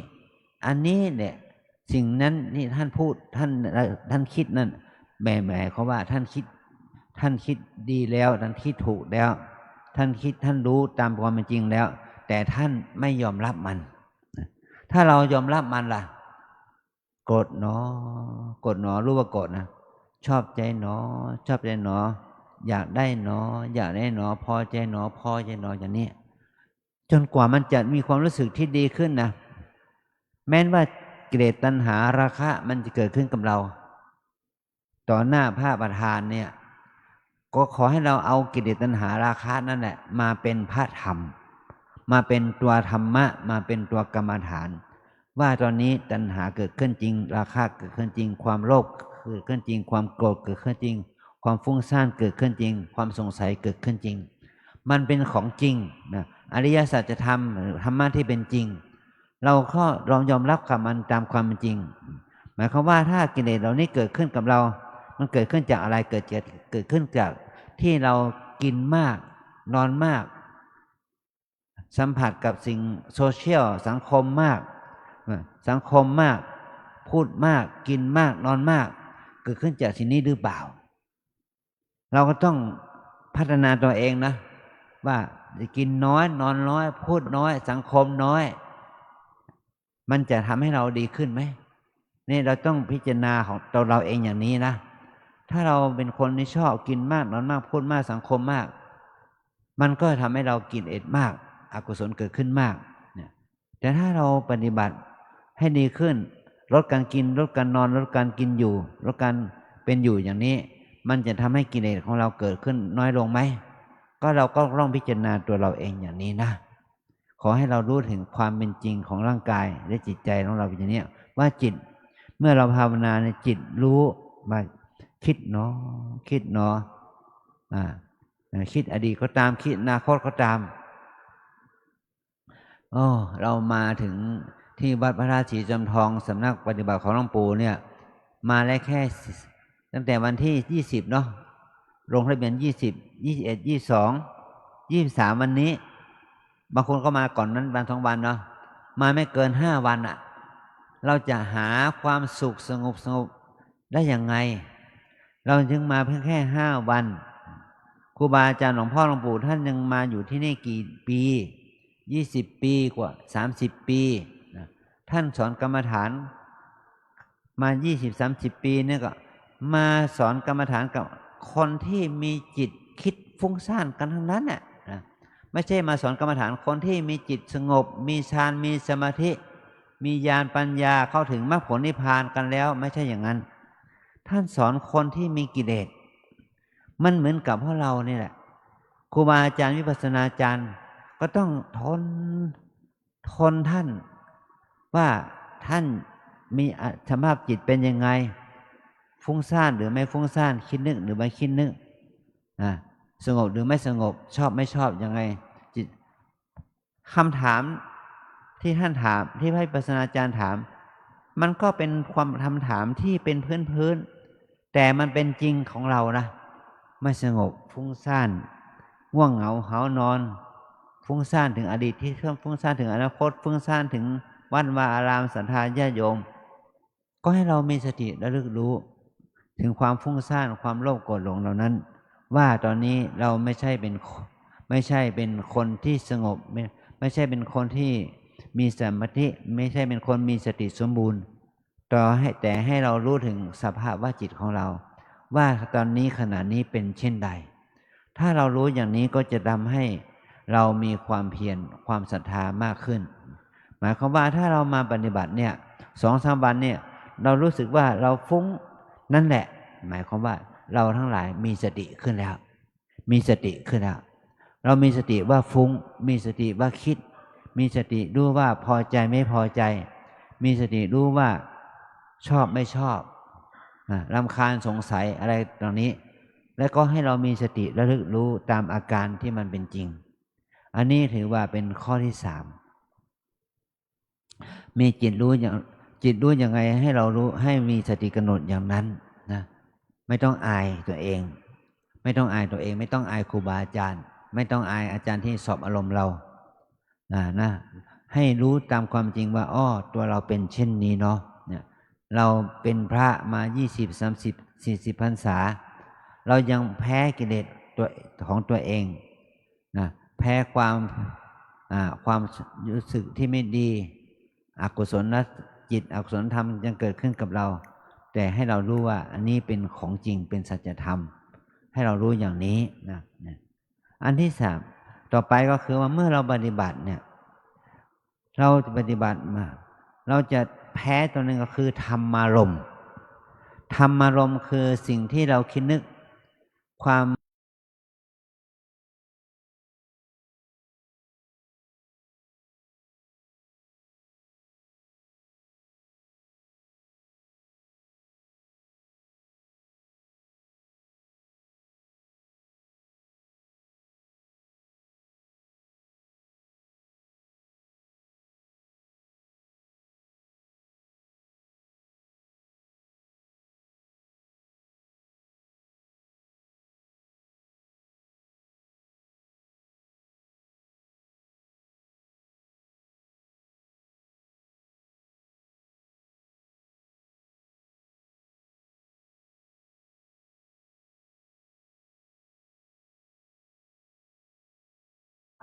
อันนี้เนี่ยสิ่งนั้นนี่ท่านพูดท่านคิดนั่นแหมเขาว่าท่านคิดดีแล้วท่านคิดถูกแล้วท่านรู้ตามความเป็นจริงแล้วแต่ท่านไม่ยอมรับมันถ้าเรายอมรับมันล่ะโกรธหนอรู้ว่าโกรธนะชอบใจหนอชอบใจหนออยากได้หนออยากได้หนอพอใจหนอพอใจหนออย่างนี้จนกว่ามันจะมีความรู้สึกที่ดีขึ้นนะแม้ว่ากิเลสตัณหาราคะมันจะเกิดขึ้นกับเราต่อหน้าพระประธานเนี่ยก็ขอให้เราเอากิเลสตัณหาราคะนั่นแหละมาเป็นพระธรรมมาเป็นตัวธรรมะมาเป็นตัวกรรมฐานว่าตอนนี้ตัณหาเกิดขึ้นจริงราคะเกิดขึ้นจริงความโลภเกิดขึ้นจริงความโกรธเกิดขึ้นจริงความฟุ้งซ่านเกิดขึ้นจริงความสงสัยเกิดขึ้นจริงมันเป็นของจริงนะอริยสัจธรรมธรรมะที่เป็นจริงเราก็ลองยอมรับกับมันตามความเป็นจริงหมายความว่าถ้ากิเลสเหล่านี้เกิดขึ้นกับเรามันเกิดขึ้นจากอะไรเกิดขึ้นจากที่เรากินมากนอนมากสัมผัสกับสิ่งโซเชียลสังคมมากพูดมากกินมากนอนมากเกิดขึ้นจากสิ่งนี้หรือเปล่าเราก็ต้องพัฒนาตัวเองนะว่าจะกินน้อยนอนน้อยพูดน้อยสังคมน้อยมันจะทำให้เราดีขึ้นไหมนี่เราต้องพิจารณาของตัวเราเองอย่างนี้นะถ้าเราเป็นคนที่ชอบกินมากนอนมากพูดมากสังคมมากมันก็ทำให้เรากินเอ็ดมากอกุศลเกิดขึ้นมากเนี่ยแต่ถ้าเราปฏิบัติให้ดีขึ้นลดการกินลดการนอนลดการกินอยู่ลดการเป็นอยู่อย่างนี้มันจะทำให้กิเลสของเราเกิดขึ้นน้อยลงไหมก็เราก็ต้องพิจารณาตัวเราเองอย่างนี้นะขอให้เรารู้ถึงความเป็นจริงของร่างกายและจิตใจของเราอย่างนี้ว่าจิตเมื่อเราภาวนาในจิตรู้ว่าคิดเนาะคิดอดีตก็ตามคิดอนาคตก็ตามเรามาถึงที่วัดพระธาตุศรีจอมทองสำนักปฏิบัติของหลวงปู่เนี่ย มาได้แค่ตั้งแต่วันที่20เนาะลงทะเบียน20 21 22 23วันนี้บางคนก็มาก่อนนั้นวัน2วันเนาะมาไม่เกิน5วันอ่ะเราจะหาความสุขสงบได้ยังไงเราจึงมาเพียงแค่5วันครูบาอาจารย์หลวงพ่อหลวงปู่ท่านยังมาอยู่ที่นี่กี่ปี20 ปีกว่า30 ปีนะท่านสอนกรรมฐานมา20-30 ปีเนี่ยก็มาสอนกรรมฐานกับคนที่มีจิตคิดฟุ้งซ่านกันทั้งนั้นน่ะนะไม่ใช่มาสอนกรรมฐานคนที่มีจิตสงบมีฌานมีสมาธิมีญาณปัญญาเข้าถึงมรรคผลนิพพานกันแล้วไม่ใช่อย่างนั้นท่านสอนคนที่มีกิเลสมันเหมือนกับพวกเรานี่แหละครูบาอาจารย์วิปัสสนาจารย์ก็ต้องทนท่านว่าท่านมีสภาพจิตเป็นยังไงฟุ้งซ่านหรือไม่ฟุ้งซ่านคิดนึกหรือไม่คิดนึกสงบหรือไม่สงบชอบไม่ชอบยังไงจิตคำถามที่ท่านถามที่พระวิปัสสนาจารย์ถามมันก็เป็นความคำถามที่เป็นพื้นแต่มันเป็นจริงของเรานะไม่สงบฟุ้งซ่านง่วงเหงาหาวนอนฟุ้งซ่านถึงอดีตที่เคลื่อนฟุ้งซ่านถึงอนาคตฟุ้งซ่านถึงวัดวาอารามศรัทธาญาติโยมก็ให้เรามีสติระลึกรู้ถึงความฟุ้งซ่านความโลภโกรธหลงเหล่านั้นว่าตอนนี้เราไม่ใช่เป็นคนที่สงบไม่ใช่เป็นคนที่มีสมาธิไม่ใช่เป็นคนมีสติสมบูรณ์แต่ให้เรารู้ถึงสภาวะจิตของเราว่าตอนนี้ขณะนี้เป็นเช่นใดถ้าเรารู้อย่างนี้ก็จะทำให้เรามีความเพียรความศรัทธามากขึ้นหมายความว่าถ้าเรามาปฏิบัติเนี่ย2-3 วันเนี่ยเรารู้สึกว่าเราฟุ้งนั่นแหละหมายความว่าเราทั้งหลายมีสติขึ้นแล้วมีสติขึ้นแล้วเรามีสติว่าฟุ้งมีสติว่าคิดมีสติรู้ว่าพอใจไม่พอใจมีสติรู้ว่าชอบไม่ชอบรำคาญสงสัยอะไรตรงนี้แล้วก็ให้เรามีสติระลึกรู้ตามอาการที่มันเป็นจริงอันนี้ถือว่าเป็นข้อที่3มีจิตรู้ยังไงให้เรารู้ให้มีสติกำหนดอย่างนั้นนะไม่ต้องอายตัวเองไม่ต้องอายครูบาอาจารย์ไม่ต้องอายอาจารย์ที่สอบอารมณ์เรานะให้รู้ตามความจริงว่าตัวเราเป็นเช่นนี้เนาะเนี่ยเราเป็นพระมา20 30 40 พรรษาเรายังแพ้กิเลสของตัวเองนะแพ้ความรู้สึกที่ไม่ดีอกุศลจิตอกุศลธรรมยังเกิดขึ้นกับเราแต่ให้เรารู้ว่าอันนี้เป็นของจริงเป็นสัจธรรมให้เรารู้อย่างนี้นะอันที่3ต่อไปก็คือว่าเมื่อเราปฏิบัติเนี่ยเราจะปฏิบัติมาเราจะแพ้ตัวหนึ่งก็คือธรรมารมณ์คือสิ่งที่เราคิดนึกความ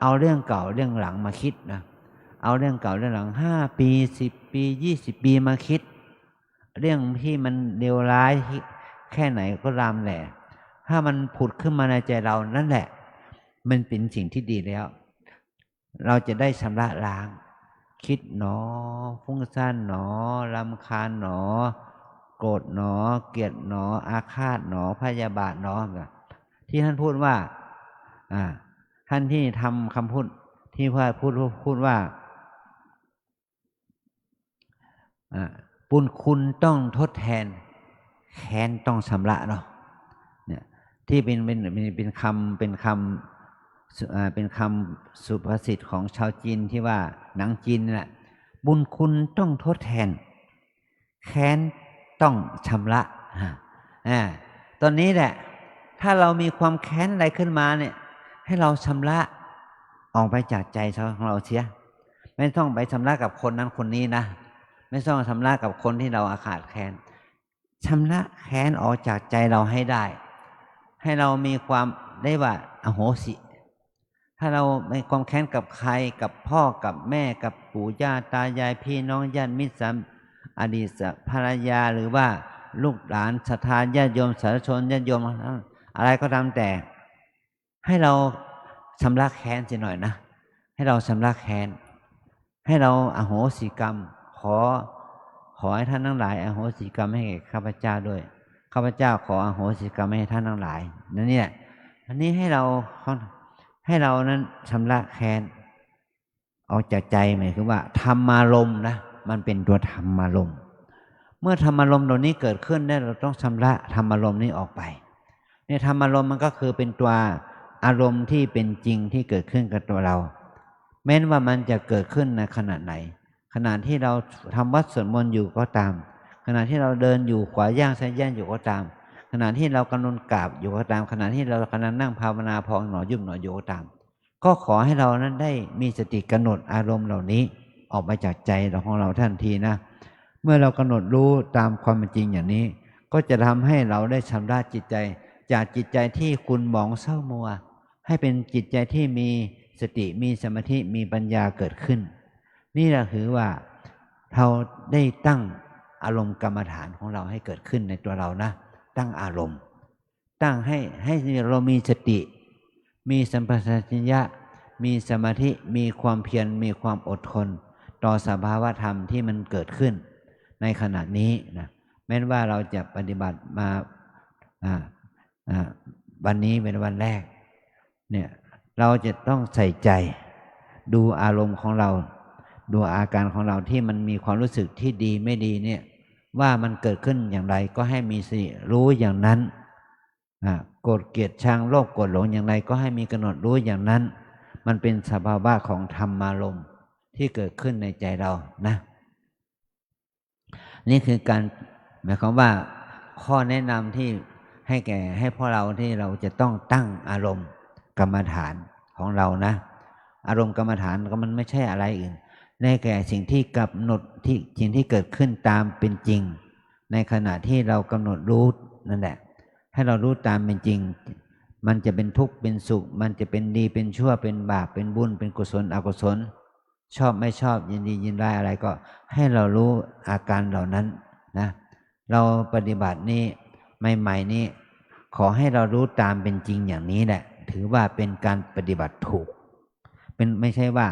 เอาเรื่องเก่าเรื่องหลังมาคิดนะเอาเรื่องเก่าเรื่องหลัง5 ปี10 ปี20 ปีมาคิดเรื่องที่มันเลวร้ายแค่ไหนก็ตามแหละถ้ามันผุดขึ้นมาในใจเรานั่นแหละมันเป็นสิ่งที่ดีแล้วเราจะได้ชำระล้างคิดหนอฟุ้งซ่านหนอรำคาญหนอโกรธหนอเกลียดหนออาฆาตหนอพยาบาทหนอที่ท่านพูดว่าท่านที่ทำคำพูดที่พูดว่าบุญคุณต้องทดแทนแค้นต้องชำระเนาะเนี่ยที่เป็นคำสุภาษิตของชาวจีนที่ว่าหนังจีนน่ะบุญคุณต้องทดแทนแค้น ต้องชำระตอนนี้แหละถ้าเรามีความแค้นอะไรขึ้นมาเนี่ยให้เราชำระออกไปจากใจของเราเสียไม่ต้องไปชำระกับคนนั้นคนนี้นะไม่ต้องชำระกับคนที่เราอาฆาตแค้นชำระแค้นออกจากใจเราให้ได้ให้เรามีความได้ว่าอโหสิถ้าเรามีความแค้นกับใครกับพ่อกับแม่กับปู่ย่าตายายพี่น้องญาติมิตรสามอดีตภรรยาหรือว่าลูกหลานศรัทธาญาติโยมสาธุชนญาติโยมอะไรก็ตามแต่ให้เราชำระแค้นเสียหน่อยนะให้เราชำระแค้นให้เราอโหสิกรรมขอให้ท่านทั้งหลายอโหสิกรรมให้ข้าพเจ้าด้วยข้าพเจ้าขออโหสิกรรมให้ท่านทั้งหลายนั่นเนี่ยอันนี้ให้เรานั้นชำระแค้นออกจากใจหมายคือว่าธรรมารมณ์นะมันเป็นตัวธรรมารมณ์เมื่อธรรมารมณ์เหล่านี้เกิดขึ้นได้เราต้องชำระธรรมารมณ์นี้ออกไปเนี่ยธรรมารมณ์มันก็คือเป็นตัวอารมณ์ที่เป็นจริงที่เกิดขึ้นกับตัวเราแม้ว่ามันจะเกิดขึ้นในขณะไหนขณะที่เราทำวัดสวดมนต์อยู่ก็ตามขณะที่เราเดินอยู่ขวาย่างซ้ายย่างอยู่ก็ตามขณะที่เรากำลังกราบอยู่ก็ตามขณะที่เรากำลังนั่งภาวนาพองหนอยุบหนออยู่ก็ตามก็ขอให้เรานั้นได้มีสติกำหนดอารมณ์เหล่านี้ออกไปจากใจของเราทันทีนะเมื่อเรากำหนดรู้ตามความเป็นจริงอย่างนี้ก็จะทำให้เราได้ชำระจิตใจจากจิตใจที่ขุ่นหมองเศร้ามัวให้เป็นจิตใจที่มีสติมีสมาธิมีปัญญาเกิดขึ้นนี่แหละคือว่าเราได้ตั้งอารมณ์กรรมฐานของเราให้เกิดขึ้นในตัวเรานะตั้งอารมณ์ตั้งให้เรามีสติมีสัมปชัญญะมีสมาธิมีความเพียรมีความอดทนต่อสภาวะธรรมที่มันเกิดขึ้นในขณะนี้นะแม้ว่าเราจะปฏิบัติมาวันนี้เป็นวันแรกเนี่ยเราจะต้องใส่ใจดูอารมณ์ของเราดูอาการของเราที่มันมีความรู้สึกที่ดีไม่ดีเนี่ยว่ามันเกิดขึ้นอย่างไรก็ให้มีสติรู้อย่างนั้นโกรธเกลียดชังโลภโกรธหลงอย่างไรก็ให้มีกำหนดรู้อย่างนั้นมันเป็นสภาวะของธรรมารมณ์ที่เกิดขึ้นในใจเรานะนี่คือการหมายความว่าข้อแนะนำที่ให้พวกเราที่เราจะต้องตั้งอารมณ์กรรมฐานของเรานะอารมณ์กรรมฐานก็มันไม่ใช่อะไรอื่นในแก่สิ่งที่กำหนดที่สิ่งที่เกิดขึ้นตามเป็นจริงในขณะที่เรากำหนดรู้นั่นแหละให้เรารู้ตามเป็นจริงมันจะเป็นทุกข์เป็นสุขมันจะเป็นดีเป็นชั่วเป็นบาปเป็นบุญเป็นกุศลอกุศลชอบไม่ชอบยินดียินร้ายอะไรก็ให้เรารู้อาการเหล่านั้นนะเราปฏิบัตินี้ใหม่ๆนี้ขอให้เรารู้ตามเป็นจริงอย่างนี้แหละถือว่าเป็นการปฏิบัติถูกเป็นไม่ใช่ว่า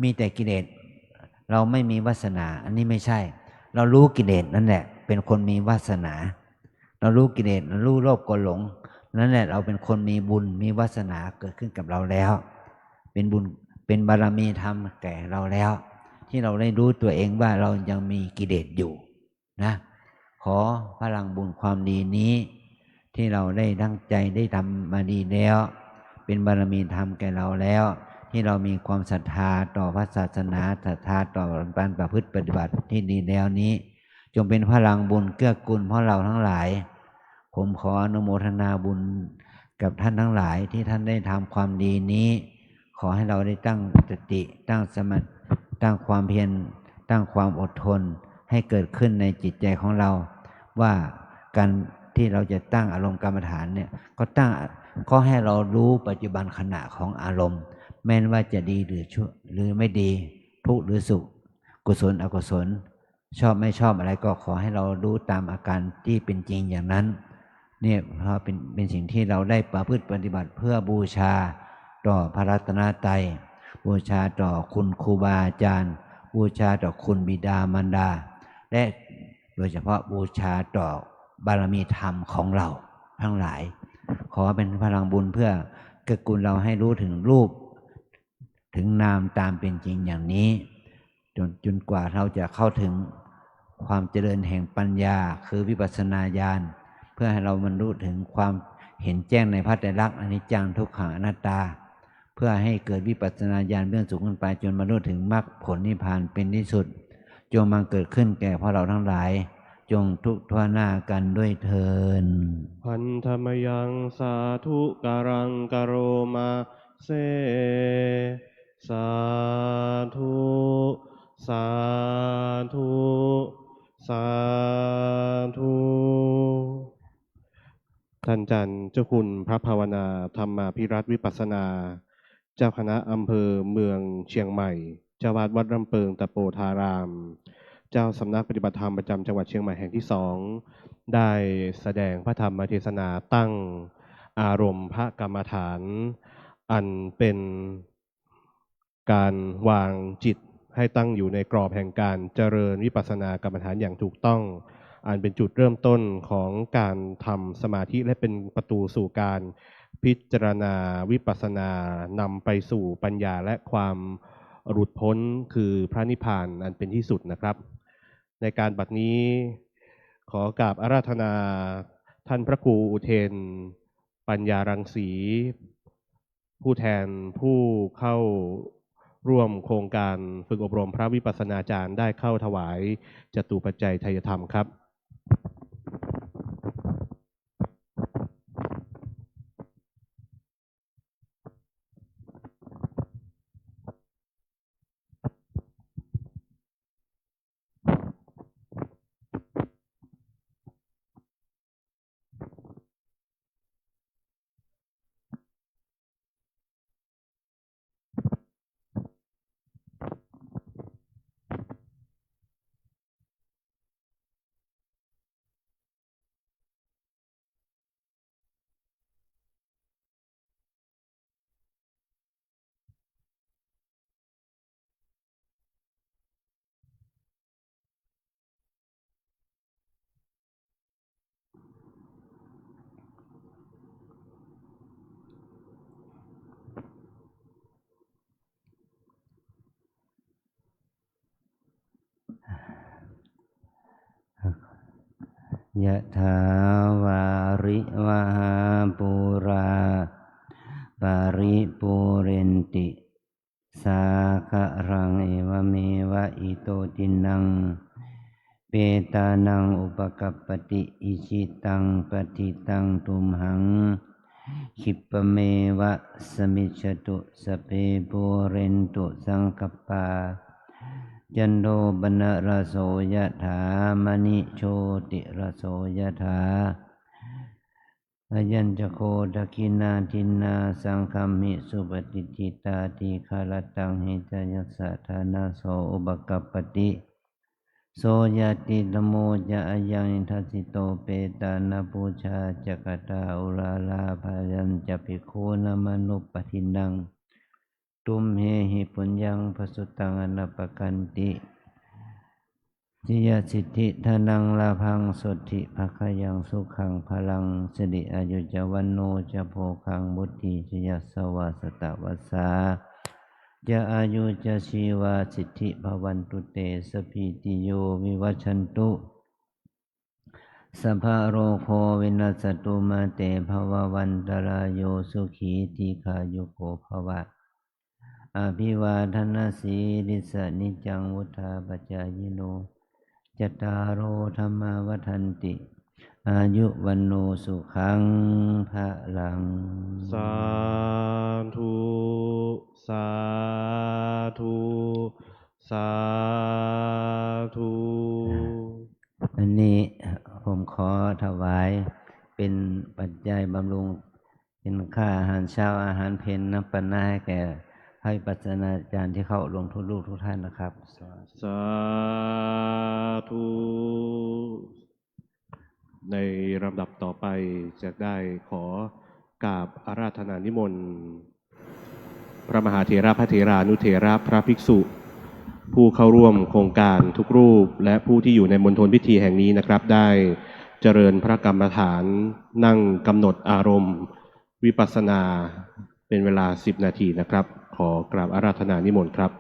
มีแต่กิเลสเราไม่มีวาสนาอันนี้ไม่ใช่เรารู้กิเลสนั่นแหละเป็นคนมีวาสนาเรารู้กิเลสเรารู้โลภโกรธหลงนั่นแหละเราเป็นคนมีบุญมีวาสนาเกิดขึ้นกับเราแล้วเป็นบุญเป็นบารมีธรรมแก่เราแล้วที่เราได้รู้ตัวเองว่าเรายังมีกิเลสอยู่นะขอพลังบุญความดีนี้ที่เราได้ตั้งใจได้ทำมาดีแล้วเป็นบารมีธรรมแก่เราแล้วที่เรามีความศรัทธาต่อพระศาสนาศรัทธาต่อการประพฤติปฏิบัติที่ดีแล้วนี้จงเป็นพลังบุญเกื้อกูลเพราะเราทั้งหลายผมขออนุโมทนาบุญกับท่านทั้งหลายที่ท่านได้ทำความดีนี้ขอให้เราได้ตั้งสติตั้งสมาธิตั้งความเพียรตั้งความอดทนให้เกิดขึ้นในจิตใจของเราว่าการที่เราจะตั้งอารมณ์กรรมฐานเนี่ยก็ให้เรารู้ปัจจุบันขณะของอารมณ์แม้ว่าจะดีหรือชั่วหรือไม่ดีทุกข์หรือสุขกุศลอกุศลชอบไม่ชอบอะไรก็ขอให้เรารู้ตามอาการที่เป็นจริงอย่างนั้นเนี่ยเพราะเป็นสิ่งที่เราได้ประพฤติปฏิบัติเพื่อบูชาต่อพระรัตนตรัยบูชาต่อคุณครูบาอาจารย์บูชาต่อคุณบิดามารดาและโดยเฉพาะบูชาต่อบารมีธรรมของเราทั้งหลายขอเป็นพลังบุญเพื่อเกื้อกูลเราให้รู้ถึงรูปถึงนามตามเป็นจริงอย่างนี้จนกว่าเราจะเข้าถึงความเจริญแห่งปัญญาคือวิปัสสนาญาณเพื่อให้เราบรรลุถึงความเห็นแจ้งในพระไตรลักษณ์อนิจจังทุกขังอนัตตาเพื่อให้เกิดวิปัสสนาญาณเบื้องสูงขึ้นไปจนบรรลุถึงมรรคผลนิพพานเป็นที่สุดจงมาเกิดขึ้นแก่พวกเราทั้งหลาย จงทุกข์ทั่วหน้ากันด้วยเทิน พันธมยังสาธุการังกโรมาเซสาธุสาธุสาธุท่านจันทร์เจ้าคุณพระภาวนาธรรมาภิรัตน์วิปัสสนา เจ้าคณะอำเภอเมืองเชียงใหม่ เจ้าวาดวัดลำเปิงตะโปธาราม เจ้าสำนักปฏิบัติธรรมประจำจังหวัดเชียงใหม่แห่งที่ 2 ได้แสดงพระธรรมเทศนาตั้งอารมณ์พระกรรมฐาน อันเป็นการวางจิตให้ตั้งอยู่ในกรอบแห่งการเจริญวิปัสสนากรรมฐานอย่างถูกต้อง อันเป็นจุดเริ่มต้นของการทำสมาธิและเป็นประตูสู่การพิจารณาวิปัสสนานำไปสู่ปัญญาและความหลุดพ้นคือพระนิพพานอันเป็นที่สุดนะครับ ในการบัดนี้ขอกราบอาราธนาท่านพระครูอุเทนปัญญารังสี ผู้แทนผู้เข้าร่วมโครงการฝึกอบรมพระวิปัสสนาจารย์ได้เข้าถวายจตุปัจจัยไทยธรรมครับ ยะถาวาริวหาปุราปาริปุเรนติสาคะรังเอวเมวะอิโตตินังเปตานังอุปกัปปติอิชิตังปฏิตังตุมหังคิปะเมวะสมิจฉตุสพเพปุเรนตุสังคปาจันโทปนะระโสยถามณิโชติระโสยถาอายัญจโคทกินาทินนาสังคัมมิสุปฏิจิตาติคารตังหิตยัสสะธานาโสอุปกัปปติโสยติธโมจะอายังทัสสิโตเปตานาปูชาจักตาอุราลาภายัญจะภิกขุนมนุปปทินังตุมเหหิปุญญังภสุตังอนัปปกันติจิยสิทธิธนังลาภังสุทธิภคยังสุขังพลังสิริอายุจวันโนจะโภคังบุตติจยสวาสตวัสสาจะอายุจะชีวาสิทธิภวันตุเตสพิติโยวิวัชชันตุสัพพะโรโควินัสตุมาเตภววันตรายโยสุขีทีขายุโกภวะอภิวาทนาสีริสนิจังวุธาปจายโนจตารโอธรรมวัฏันติอายุวันโนสุขังภะลัง สาธุสาธุสาธุ อันนี้ผมขอถวายเป็นปัจจัยบำรุงเป็นค่าอาหารเช้าอาหารเพลน้ำปันนาให้แก่ให้ปัสนาจารย์ที่เข้าลงทุกลูกทุกท่านนะครับสาธุ ในลำดับต่อไปจะได้ขอกราบอาราธนานิมนต์พระมหาเถระพระเถรานุเถระพระภิกษุ ผู้เข้าร่วมโครงการทุกรูปและผู้ที่อยู่ในมณฑลพิธีแห่งนี้นะครับได้เจริญพระกรรมฐานนั่งกำหนดอารมณ์วิปัสสนาเป็นเวลา10 นาทีนะครับขอกราบอาราธนานิมนต์ครับ